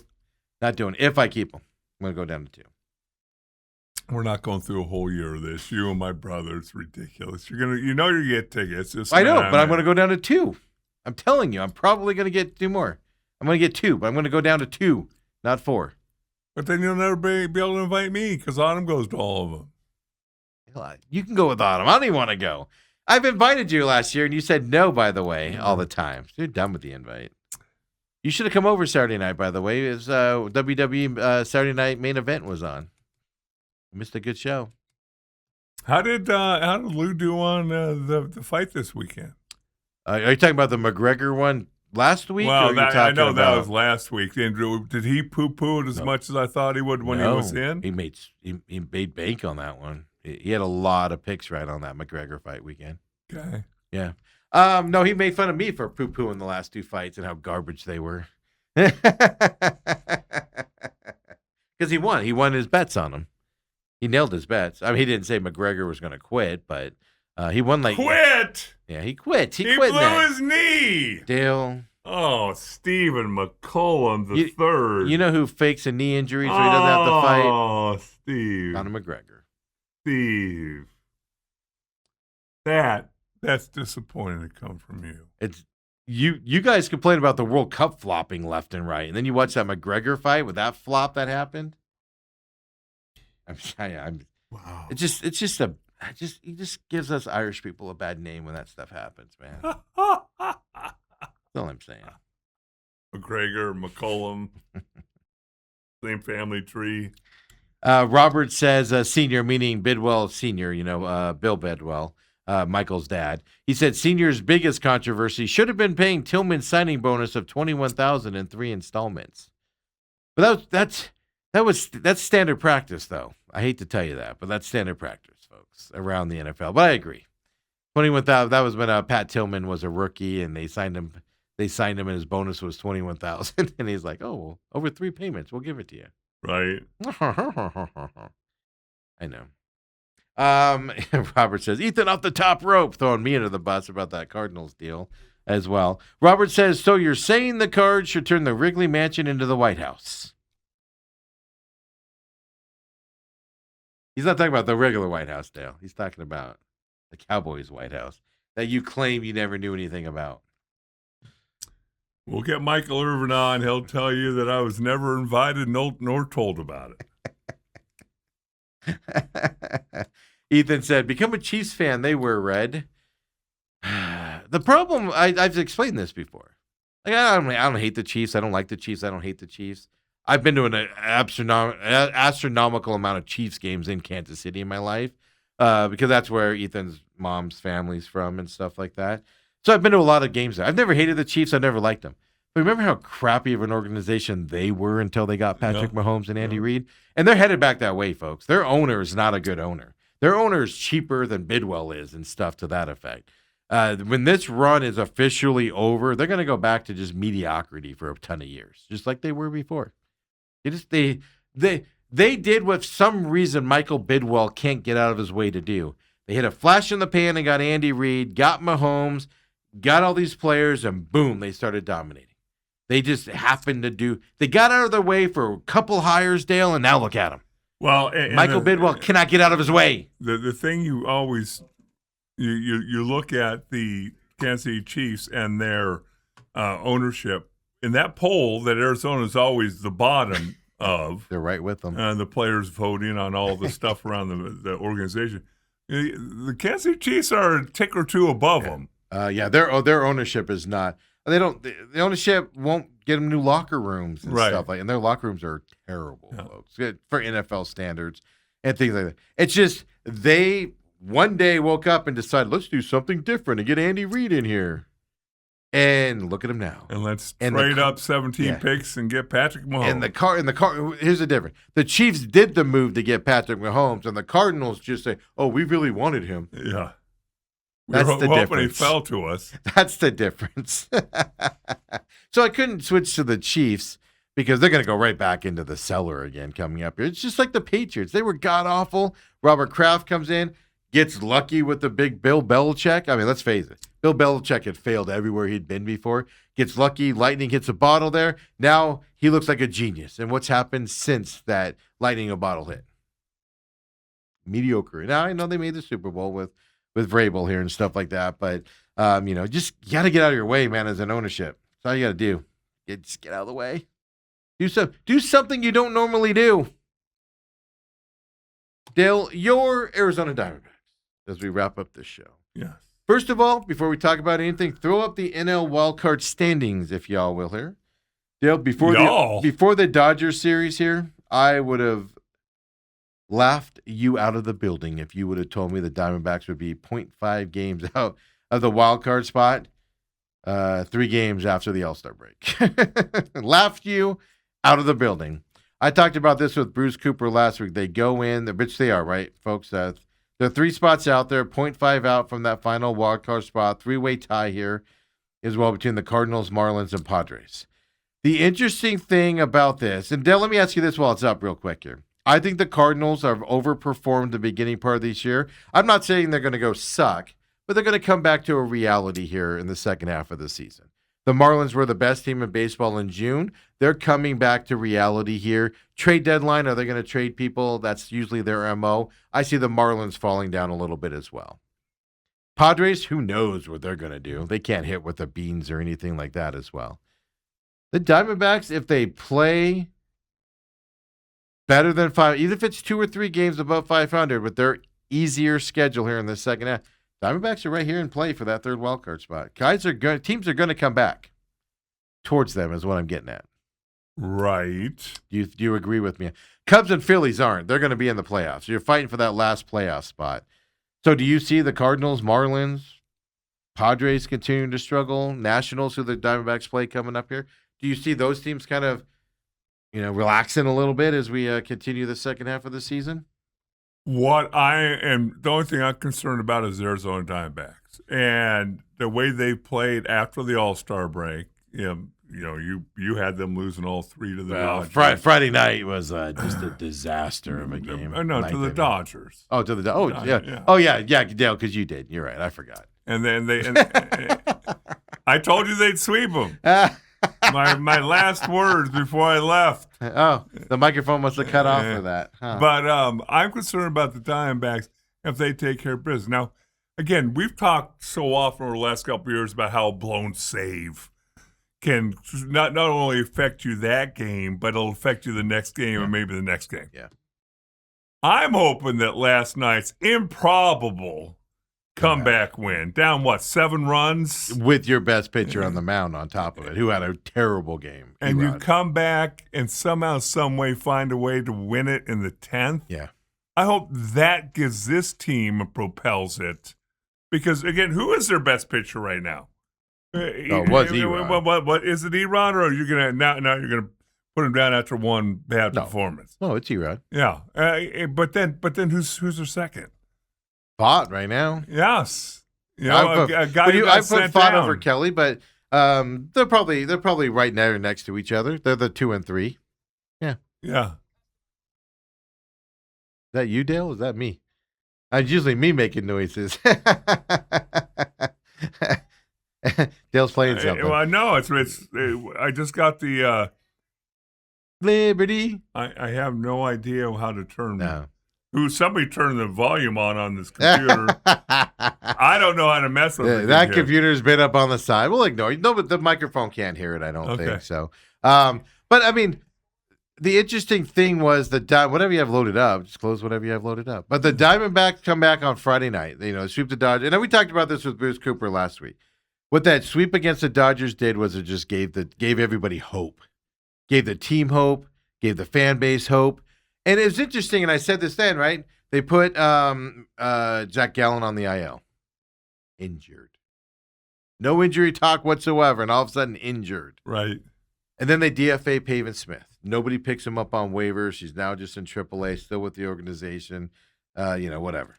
Not doing it. If I keep them, I'm going to go down to 2. We're not going through a whole year of this. You and my brother, it's ridiculous. You know you get tickets. Just I know, but I'm going to go down to 2. I'm telling you, I'm probably going to get 2 more. I'm going to get 2, but I'm going to go down to 2, not 4. But then you'll never be able to invite me because Autumn goes to all of them. You can go with Autumn. I don't even want to go. I've invited you last year, and you said no, by the way, all the time. You're done with the invite. You should have come over Saturday night, by the way. It was WWE Saturday night main event was on. I missed a good show. How did Lou do on the fight this weekend? Are you talking about the McGregor one last week? Well, or I know that was last week. Did he poo-poo it as much as I thought he would when he was in? He made bank on that one. He had a lot of picks right on that McGregor fight weekend. Okay. Yeah. No, he made fun of me for poo-pooing the last 2 fights and how garbage they were. Because he won. He won his bets on them. He nailed his bets. I mean, he didn't say McGregor was going to quit, but he won like... Quit! Yeah, he quit. He blew that. his knee! Dale. Oh, Stephen McCullum the third. You know who fakes a knee injury so he doesn't have to fight? Oh, Steve. Conor McGregor. Steve. That's disappointing to come from you. It's you guys complain about the World Cup flopping left and right, and then you watch that McGregor fight with that flop that happened. Wow. It just gives us Irish people a bad name when that stuff happens, man. That's all I'm saying. McGregor, McCullum, same family tree. Robert says senior, meaning Bidwell Senior. Bill Bidwell, Michael's dad. He said Senior's biggest controversy should have been paying Tillman's signing bonus of $21,000 in 3 installments. But that's standard practice, though. I hate to tell you that, but that's standard practice, folks, around the NFL. But I agree. $21,000. That was when Pat Tillman was a rookie, and they signed him. And his bonus was $21,000, and he's like, "Oh, well, over 3 payments, we'll give it to you." Right. I know. Robert says Ethan off the top rope, throwing me under the bus about that Cardinals deal as well. Robert says, so you're saying the Cards should turn the Wrigley Mansion into the White House? He's not talking about the regular White House, Dale. He's talking about the Cowboys' White House that you claim you never knew anything about. We'll get Michael Irvin on. He'll tell you that I was never invited nor told about it. Ethan said, become a Chiefs fan. They wear red. The problem, I've explained this before. Like, I don't hate the Chiefs. I don't like the Chiefs. I don't hate the Chiefs. I've been to an astronomical amount of Chiefs games in Kansas City in my life because that's where Ethan's mom's family's from and stuff like that. So I've been to a lot of games there. I've never hated the Chiefs. I've never liked them. But remember how crappy of an organization they were until they got Patrick Mahomes and Andy Reid? And they're headed back that way, folks. Their owner is not a good owner. Their owner is cheaper than Bidwell is and stuff to that effect. When this run is officially over, they're going to go back to just mediocrity for a ton of years, just like they were before. They did what some reason Michael Bidwell can't get out of his way to do. They hit a flash in the pan and got Andy Reid, got Mahomes, got all these players, and boom, they started dominating. They just happened to they got out of their way for a couple hires, Dale, and now look at them. Well, and Michael Bidwell cannot get out of his way. The thing you always you look at the Kansas City Chiefs and their ownership in that poll that Arizona is always the bottom of. They're right with them. The players voting on all the stuff around the organization. The Kansas City Chiefs are a tick or two above them. Their ownership is not. They don't. The ownership won't get them new locker rooms and stuff like. And their locker rooms are terrible, folks, for NFL standards and things like that. It's just they one day woke up and decided, let's do something different and get Andy Reid in here. And look at him now. And let's trade up 17 picks and get Patrick Mahomes. In the car. Here's the difference. The Chiefs did the move to get Patrick Mahomes, and the Cardinals just say, "Oh, we really wanted him." Yeah, that's the difference. Hoping he fell to us. That's the difference. So I couldn't switch to the Chiefs because they're going to go right back into the cellar again coming up here. It's just like the Patriots. They were god awful. Robert Kraft comes in, gets lucky with the big Bill Belichick. I mean, let's face it. Bill Belichick had failed everywhere he'd been before. Gets lucky. Lightning hits a bottle there. Now he looks like a genius. And what's happened since that lightning a bottle hit? Mediocre. Now, I know they made the Super Bowl with Vrabel here and stuff like that. But, just you got to get out of your way, man, as an ownership. That's all you got to do. Just get out of the way. Do something you don't normally do. Dale, your Arizona Diamondbacks as we wrap up this show. Yes. First of all, before we talk about anything, throw up the NL wildcard standings, if y'all will here. Dale, before the Dodgers series here, I would have laughed you out of the building if you would have told me the Diamondbacks would be 0.5 games out of the wildcard spot 3 games after the All-Star break. Laughed you out of the building. I talked about this with Bruce Cooper last week. They go in, which they are, right, folks? There are 3 spots out there, 0.5 out from that final wildcard spot. 3-way tie here as well between the Cardinals, Marlins, and Padres. The interesting thing about this, and Dale, let me ask you this while it's up real quick here. I think the Cardinals have overperformed the beginning part of this year. I'm not saying they're going to go suck, but they're going to come back to a reality here in the second half of the season. The Marlins were the best team in baseball in June. They're coming back to reality here. Trade deadline, are they going to trade people? That's usually their MO. I see the Marlins falling down a little bit as well. Padres, who knows what they're going to do? They can't hit with the beans or anything like that as well. The Diamondbacks, if they play better than 5, even if it's 2 or 3 games above 500 with their easier schedule here in the second half, Diamondbacks are right here in play for that 3rd wildcard spot. Teams are going to come back towards them is what I'm getting at. Right. Do you agree with me? Cubs and Phillies aren't. They're going to be in the playoffs. You're fighting for that last playoff spot. So do you see the Cardinals, Marlins, Padres continuing to struggle, Nationals, who the Diamondbacks play coming up here? Do you see those teams kind of, relaxing a little bit as we continue the second half of the season? The only thing I'm concerned about is the Arizona Diamondbacks and the way they played after the All-Star break. You had them losing all 3 to the Dodgers. Friday night was just a disaster of a game. No, to the Dodgers. Oh, to the Dodgers. Yeah. Oh, yeah, Dale, because you did. You're right. I forgot. And then I told you they'd sweep them. My last words before I left. Oh, the microphone must have cut off for that. Huh. But I'm concerned about the Diamondbacks if they take care of business. Now, again, we've talked so often over the last couple of years about how a blown save can not only affect you that game, but it'll affect you the next game and maybe the next game. Yeah. I'm hoping that last night's improbable comeback win, down 7 runs? With your best pitcher on the mound on top of it, who had a terrible game. And you come back and somehow, some way find a way to win it in the 10th? Yeah. I hope that gives this team and propels it. Because, again, who is their best pitcher right now? It was Erod. What is it, Erod, or are you going to now you're going to put him down after one bad performance? No, it's Erod. Yeah. But then who's their second? Fott right now. Yes. A guy I put Fott over Kelly, but they're probably right there next to each other. They're the 2 and 3. Yeah. Yeah. Is that you, Dale? Is that me? It's usually me making noises. Dale's playing something. Well, no, it's. I just got the Liberty. I have no idea how to turn. No. Somebody turned the volume on this computer. I don't know how to mess with it. That computer's been up on the side. We'll ignore it. No, but the microphone can't hear it. I don't think so. But I mean, the interesting thing was whatever you have loaded up, just close whatever you have loaded up. But the Diamondbacks come back on Friday night. Sweep the Dodgers. And we talked about this with Bruce Cooper last week. What that sweep against the Dodgers did was it just gave everybody hope, gave the team hope, gave the fan base hope. And it was interesting, and I said this then, right? They put Zach Gallen on the IL. Injured. No injury talk whatsoever, and all of a sudden injured. Right. And then they DFA Pavin Smith. Nobody picks him up on waivers. She's now just in AAA, still with the organization, whatever.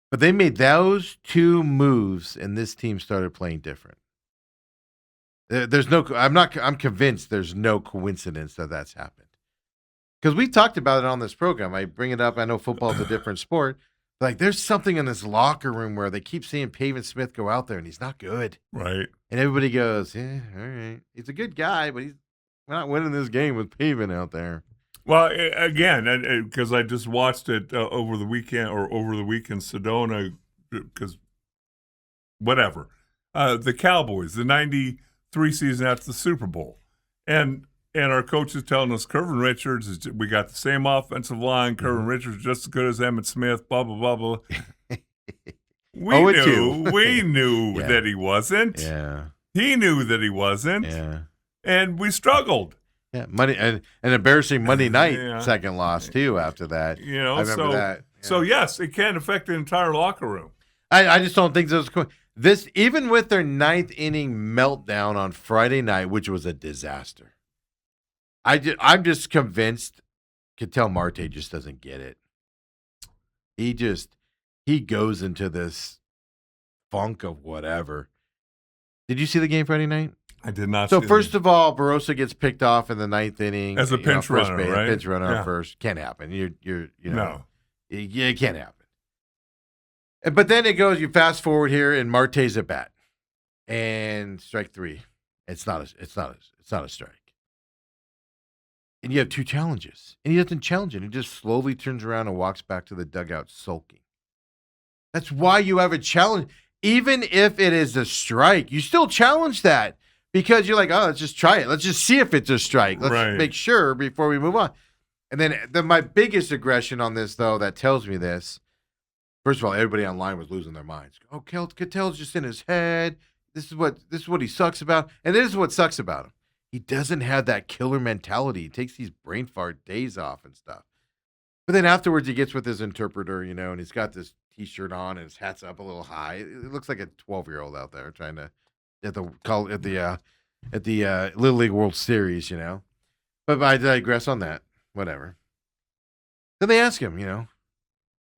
But they made those two moves, and this team started playing different. I'm convinced there's no coincidence that that's happened. Because we talked about it on this program. I bring it up. I know football's a different sport. Like, there's something in this locker room where they keep seeing Pavin Smith go out there, and he's not good. Right. And everybody goes, yeah, all right. He's a good guy, but we're not winning this game with Pavin out there. Well, again, because I just watched it over the week in Sedona, because whatever. The Cowboys, the 93 season after the Super Bowl. And our coach is telling us, Kervin Richards, we got the same offensive line. Kervin Richards is just as good as Emmitt Smith, blah, blah, blah, blah. We knew Yeah. that he wasn't. Yeah. He knew that he wasn't. Yeah. And we struggled. Yeah. Money and an embarrassing Monday night Yeah. second loss, too, after that. I remember that. Yeah. So, yes, it can affect the entire locker room. I just don't think this, even with their ninth inning meltdown on Friday night, which was a disaster. I'm just convinced Ketel Marte just doesn't get it. He goes into this funk of whatever. Did you see the game Friday night? I did not. So first of all, Barossa gets picked off in the ninth inning as a pinch runner, right? Pinch runner on first. Can't happen. No, it can't happen. But then it goes. You fast forward here, and Marte's at bat, and strike three. It's not a strike. And you have two challenges, and he doesn't challenge it. He just slowly turns around and walks back to the dugout sulking. That's why you have a challenge. Even if it is a strike, you still challenge that because you're like, oh, let's just try it. Let's just see if it's a strike. Let's make sure before we move on. And then my biggest aggression on this, though, that tells me this, first of all, everybody online was losing their minds. Oh, Ketel's just in his head. This is what he sucks about. And this is what sucks about him. He doesn't have that killer mentality. He takes these brain fart days off and stuff. But then afterwards, he gets with his interpreter, and he's got this T-shirt on and his hat's up a little high. It looks like a 12-year-old out there trying to at the Little League World Series, But I digress on that. Whatever. Then they ask him,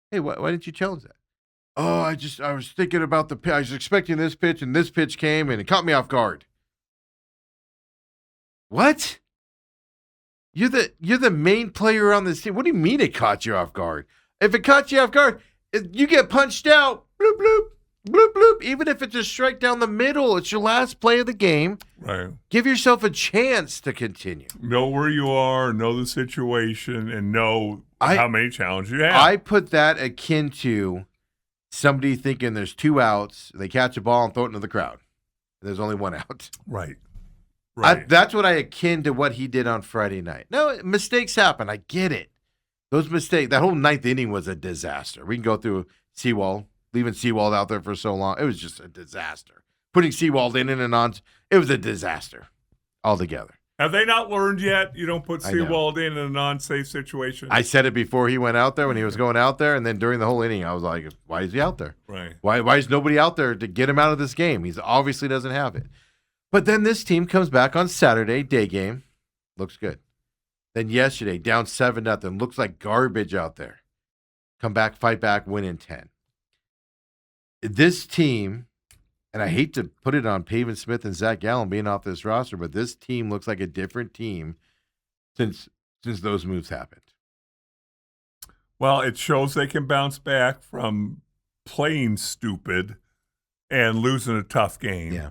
hey, why didn't you challenge that? Oh, I was thinking about the pitch. I was expecting this pitch, and this pitch came, and it caught me off guard. What? You're the main player on this team. What do you mean it caught you off guard? If it caught you off guard, you get punched out. Bloop, bloop, bloop, bloop. Even if it's a strike down the middle, it's your last play of the game. Right. Give yourself a chance to continue. Know where you are, know the situation, and know how many challenges you have. I put that akin to somebody thinking there's two outs, they catch a ball and throw it into the crowd. There's only one out. Right. That's what I akin to what he did on Friday night. No, mistakes happen. I get it. Those mistakes, that whole ninth inning was a disaster. We can go through Sewald, leaving Sewald out there for so long. It was just a disaster. Putting Sewald in and on, it was a disaster altogether. Have they not learned yet? You don't put Sewald in a non-safe situation? I said it before he went out there when he was going out there, and then during the whole inning, I was like, why is he out there? Right. Why is nobody out there to get him out of this game? He obviously doesn't have it. But then this team comes back on Saturday, day game, looks good. Then yesterday, down 7-0, looks like garbage out there. Come back, fight back, win in 10. This team, and I hate to put it on Pavin Smith and Zach Gallen being off this roster, but this team looks like a different team since those moves happened. Well, it shows they can bounce back from playing stupid and losing a tough game. Yeah.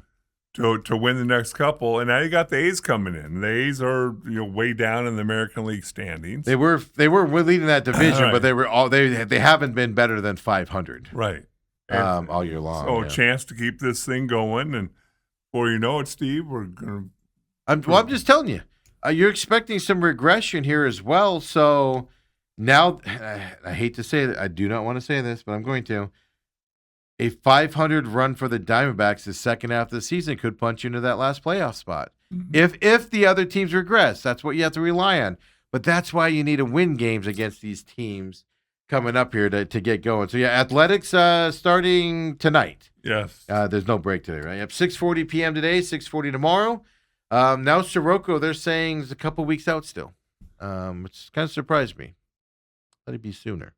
To win the next couple, and now you got the A's coming in. The A's are way down in the American League standings. They were leading that division, Right. but they haven't been better than 500 right all year long. So yeah. a chance to keep this thing going, and before you know it, Steve, we're gonna. I'm just telling you, you're expecting some regression here as well. So now, I hate to say it, I do not want to say this, but I'm going to. A 500 run for the Diamondbacks the second half of the season could punch you into that last playoff spot. Mm-hmm. If the other teams regress, that's what you have to rely on. But that's why you need to win games against these teams coming up here to get going. So, yeah, Athletics starting tonight. Yes. There's no break today, right? Yep, 6:40 p.m. today, 6:40 tomorrow. Now Sirocco, they're saying is a couple weeks out still, which kind of surprised me. Let it be sooner.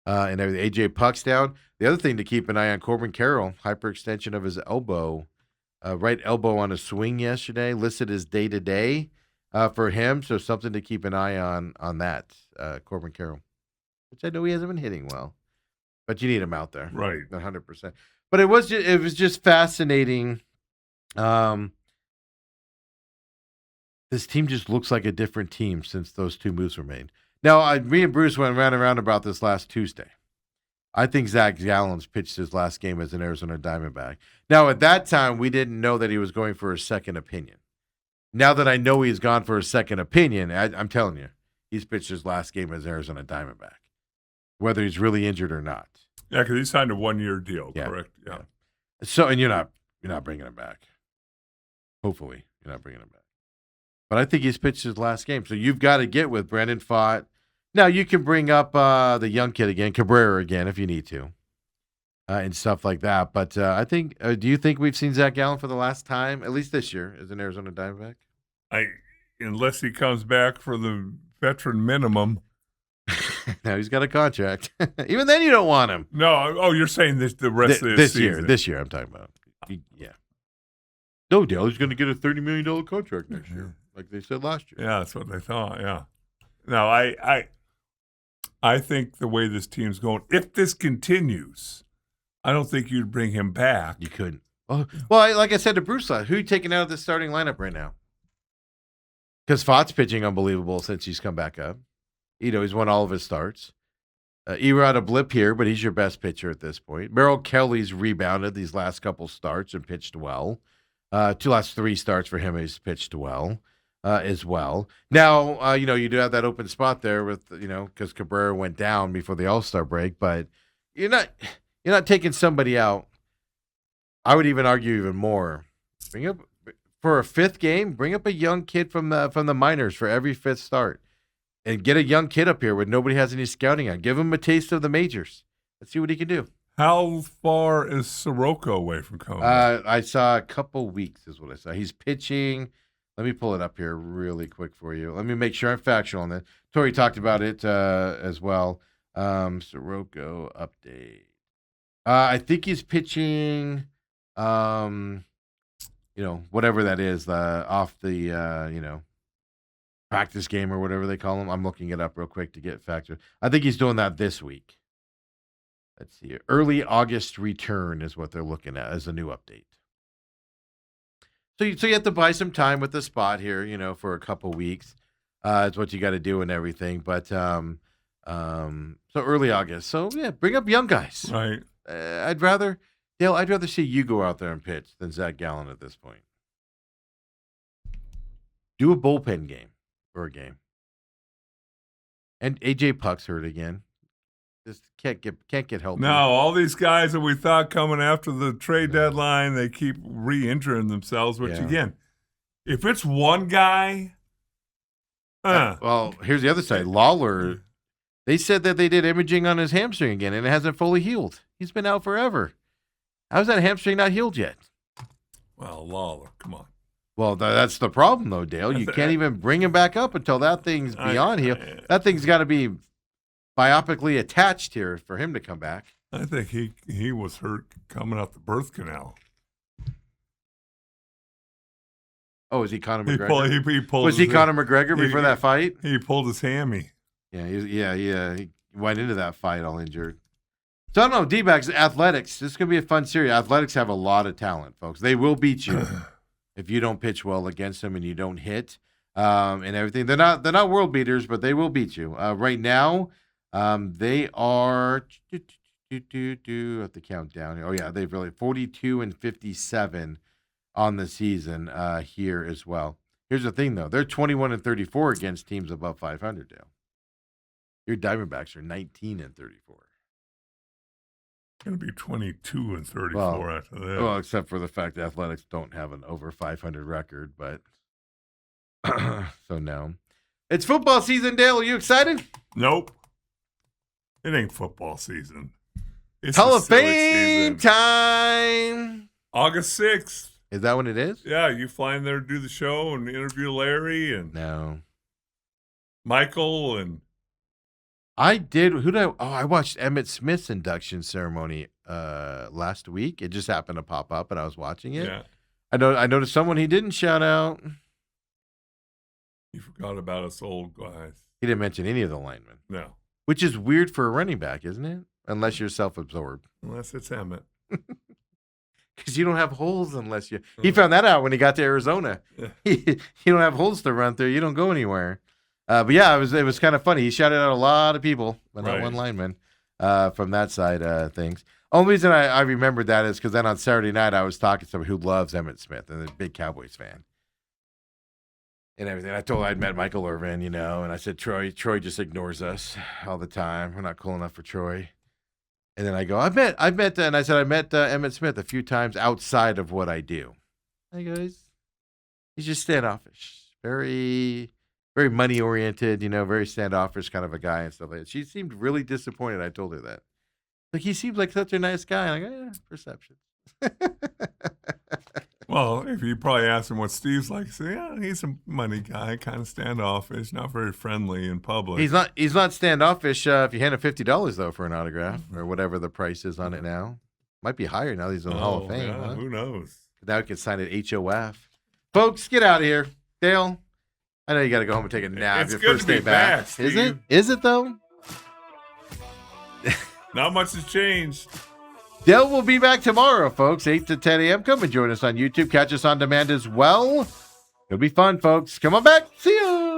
And everything. AJ Puck's down. The other thing to keep an eye on, Corbin Carroll, hyperextension of his elbow, right elbow on a swing yesterday, listed as day-to-day for him. So something to keep an eye on that, Corbin Carroll, which I know he hasn't been hitting well, but you need him out there, Right. 100%. But it was just fascinating. This team just looks like a different team since those two moves were made. Now, me and Bruce went round and round about this last Tuesday. I think Zach Gallen's pitched his last game as an Arizona Diamondback. Now, at that time, we didn't know that he was going for a second opinion. Now that I know he's gone for a second opinion, I'm telling you, he's pitched his last game as Arizona Diamondback, whether he's really injured or not. Yeah, because he signed a 1-year deal, Yeah. correct? Yeah. So, and you're not bringing him back. Hopefully, you're not bringing him back. But I think he's pitched his last game. So you've got to get with Brandon Pfaadt. Now, you can bring up the young kid again, Cabrera again, if you need to, and stuff like that. But I think, do you think we've seen Zach Gallen for the last time, at least this year, as an Arizona Diamondback? Unless he comes back for the veteran minimum. Now he's got a contract. Even then, you don't want him. No, you're saying the rest of this season. This year, I'm talking about. Yeah. No, Dale, he's going to get a $30 million contract next year, like they said last year. Yeah, that's what they thought. Yeah. Now, I think the way this team's going, if this continues, I don't think you'd bring him back. You couldn't. Well, like I said to Bruce, who are you taking out of the starting lineup right now? Because Pfaadt's pitching unbelievable since he's come back up. He's won all of his starts. Erod a blip here, but he's your best pitcher at this point. Merrill Kelly's rebounded these last couple starts and pitched well. Last 3 starts for him, he's pitched well as well. Now, you do have that open spot there with, because Cabrera went down before the All-Star break, but you're not taking somebody out. I would even argue even more. Bring up for a 5th game, bring up a young kid from the minors for every 5th start. And get a young kid up here where nobody has any scouting on. Give him a taste of the majors. Let's see what he can do. How far is Sirocco away from coming? I saw a couple weeks is what I saw. He's pitching. Let me pull it up here really quick for you. Let me make sure I'm factual on that. Tori talked about it as well. Sirocco update. I think he's pitching, whatever that is, off the, practice game or whatever they call them. I'm looking it up real quick to get factor. I think he's doing that this week. Let's see. Early August return is what they're looking at as a new update. So you have to buy some time with the spot here, for a couple weeks. It's what you got to do and everything. But so early August. So yeah, bring up young guys. Right. I'd rather see you go out there and pitch than Zach Gallen at this point. Do a bullpen game. For a game. And AJ Puck's hurt again. Just can't get healthy. No, all these guys that we thought coming after the trade deadline, they keep re-injuring themselves, which again, if it's one guy, well, here's the other side. Lawler, they said that they did imaging on his hamstring again, and it hasn't fully healed. He's been out forever. How's that hamstring not healed yet? Well, Lawler, come on. Well, that's the problem, though, Dale. You can't even bring him back up until that thing's beyond heal. That thing's got to be myopically attached here for him to come back. I think he was hurt coming out the birth canal. Oh, is he Conor McGregor? He pulled was he Conor McGregor before that fight? He pulled his hammy. Yeah. went into that fight all injured. So I don't know, D-backs, Athletics. This is going to be a fun series. Athletics have a lot of talent, folks. They will beat you if you don't pitch well against them and you don't hit and everything. They're not world beaters, but they will beat you. Right now, they are at the countdown. Oh yeah, they've really 42-57 on the season here as well. Here's the thing though, they're 21-34 against teams above 500. Dale, your Diamondbacks are 19-34. Going to be 22-34 after that. Well, except for the fact that Athletics don't have an over 500 record, but so no. It's football season, Dale. Are you excited? Nope. It ain't football season. It's Hall of Fame time. August 6th. Is that when it is? Yeah, you fly in there to do the show and interview Larry and No. Michael and I did. I watched Emmitt Smith's induction ceremony last week. It just happened to pop up, and I was watching it. Yeah. I noticed someone he didn't shout out. You forgot about us old guys. He didn't mention any of the linemen, No. which is weird for a running back, isn't it? Unless you're self-absorbed. Unless it's Emmett. Because you don't have holes unless you. He found that out when he got to Arizona. Yeah. You don't have holes to run through. You don't go anywhere. But yeah, it was kind of funny. He shouted out a lot of people, but not one lineman from that side of things. Only reason I remembered that is because then on Saturday night I was talking to somebody who loves Emmitt Smith and is a big Cowboys fan. And everything. I told her I'd met Michael Irvin, and I said, Troy just ignores us all the time. We're not cool enough for Troy. And then I go, I met, and I said, I met Emmitt Smith a few times outside of what I do. I go, he's just standoffish, very, very money oriented, very standoffish kind of a guy and stuff like that. She seemed really disappointed. I told her that. Like, he seems like such a nice guy. And I go, perception. Well, if you probably ask him what Steve's like, say, yeah, he's a money guy, kind of standoffish, not very friendly in public. He's not standoffish if you hand him $50 though for an autograph or whatever the price is on it now. Might be higher now that he's in the Hall of Fame. Yeah, huh? Who knows? Now he can sign at HOF. Folks, get out of here. Dale, I know you got to go home and take a nap. It's your good first to be day back. back, Is Steve. it? Is it though? Not much has changed. Dale will be back tomorrow, folks, 8 to 10 a.m. Come and join us on YouTube. Catch us on demand as well. It'll be fun, folks. Come on back. See ya.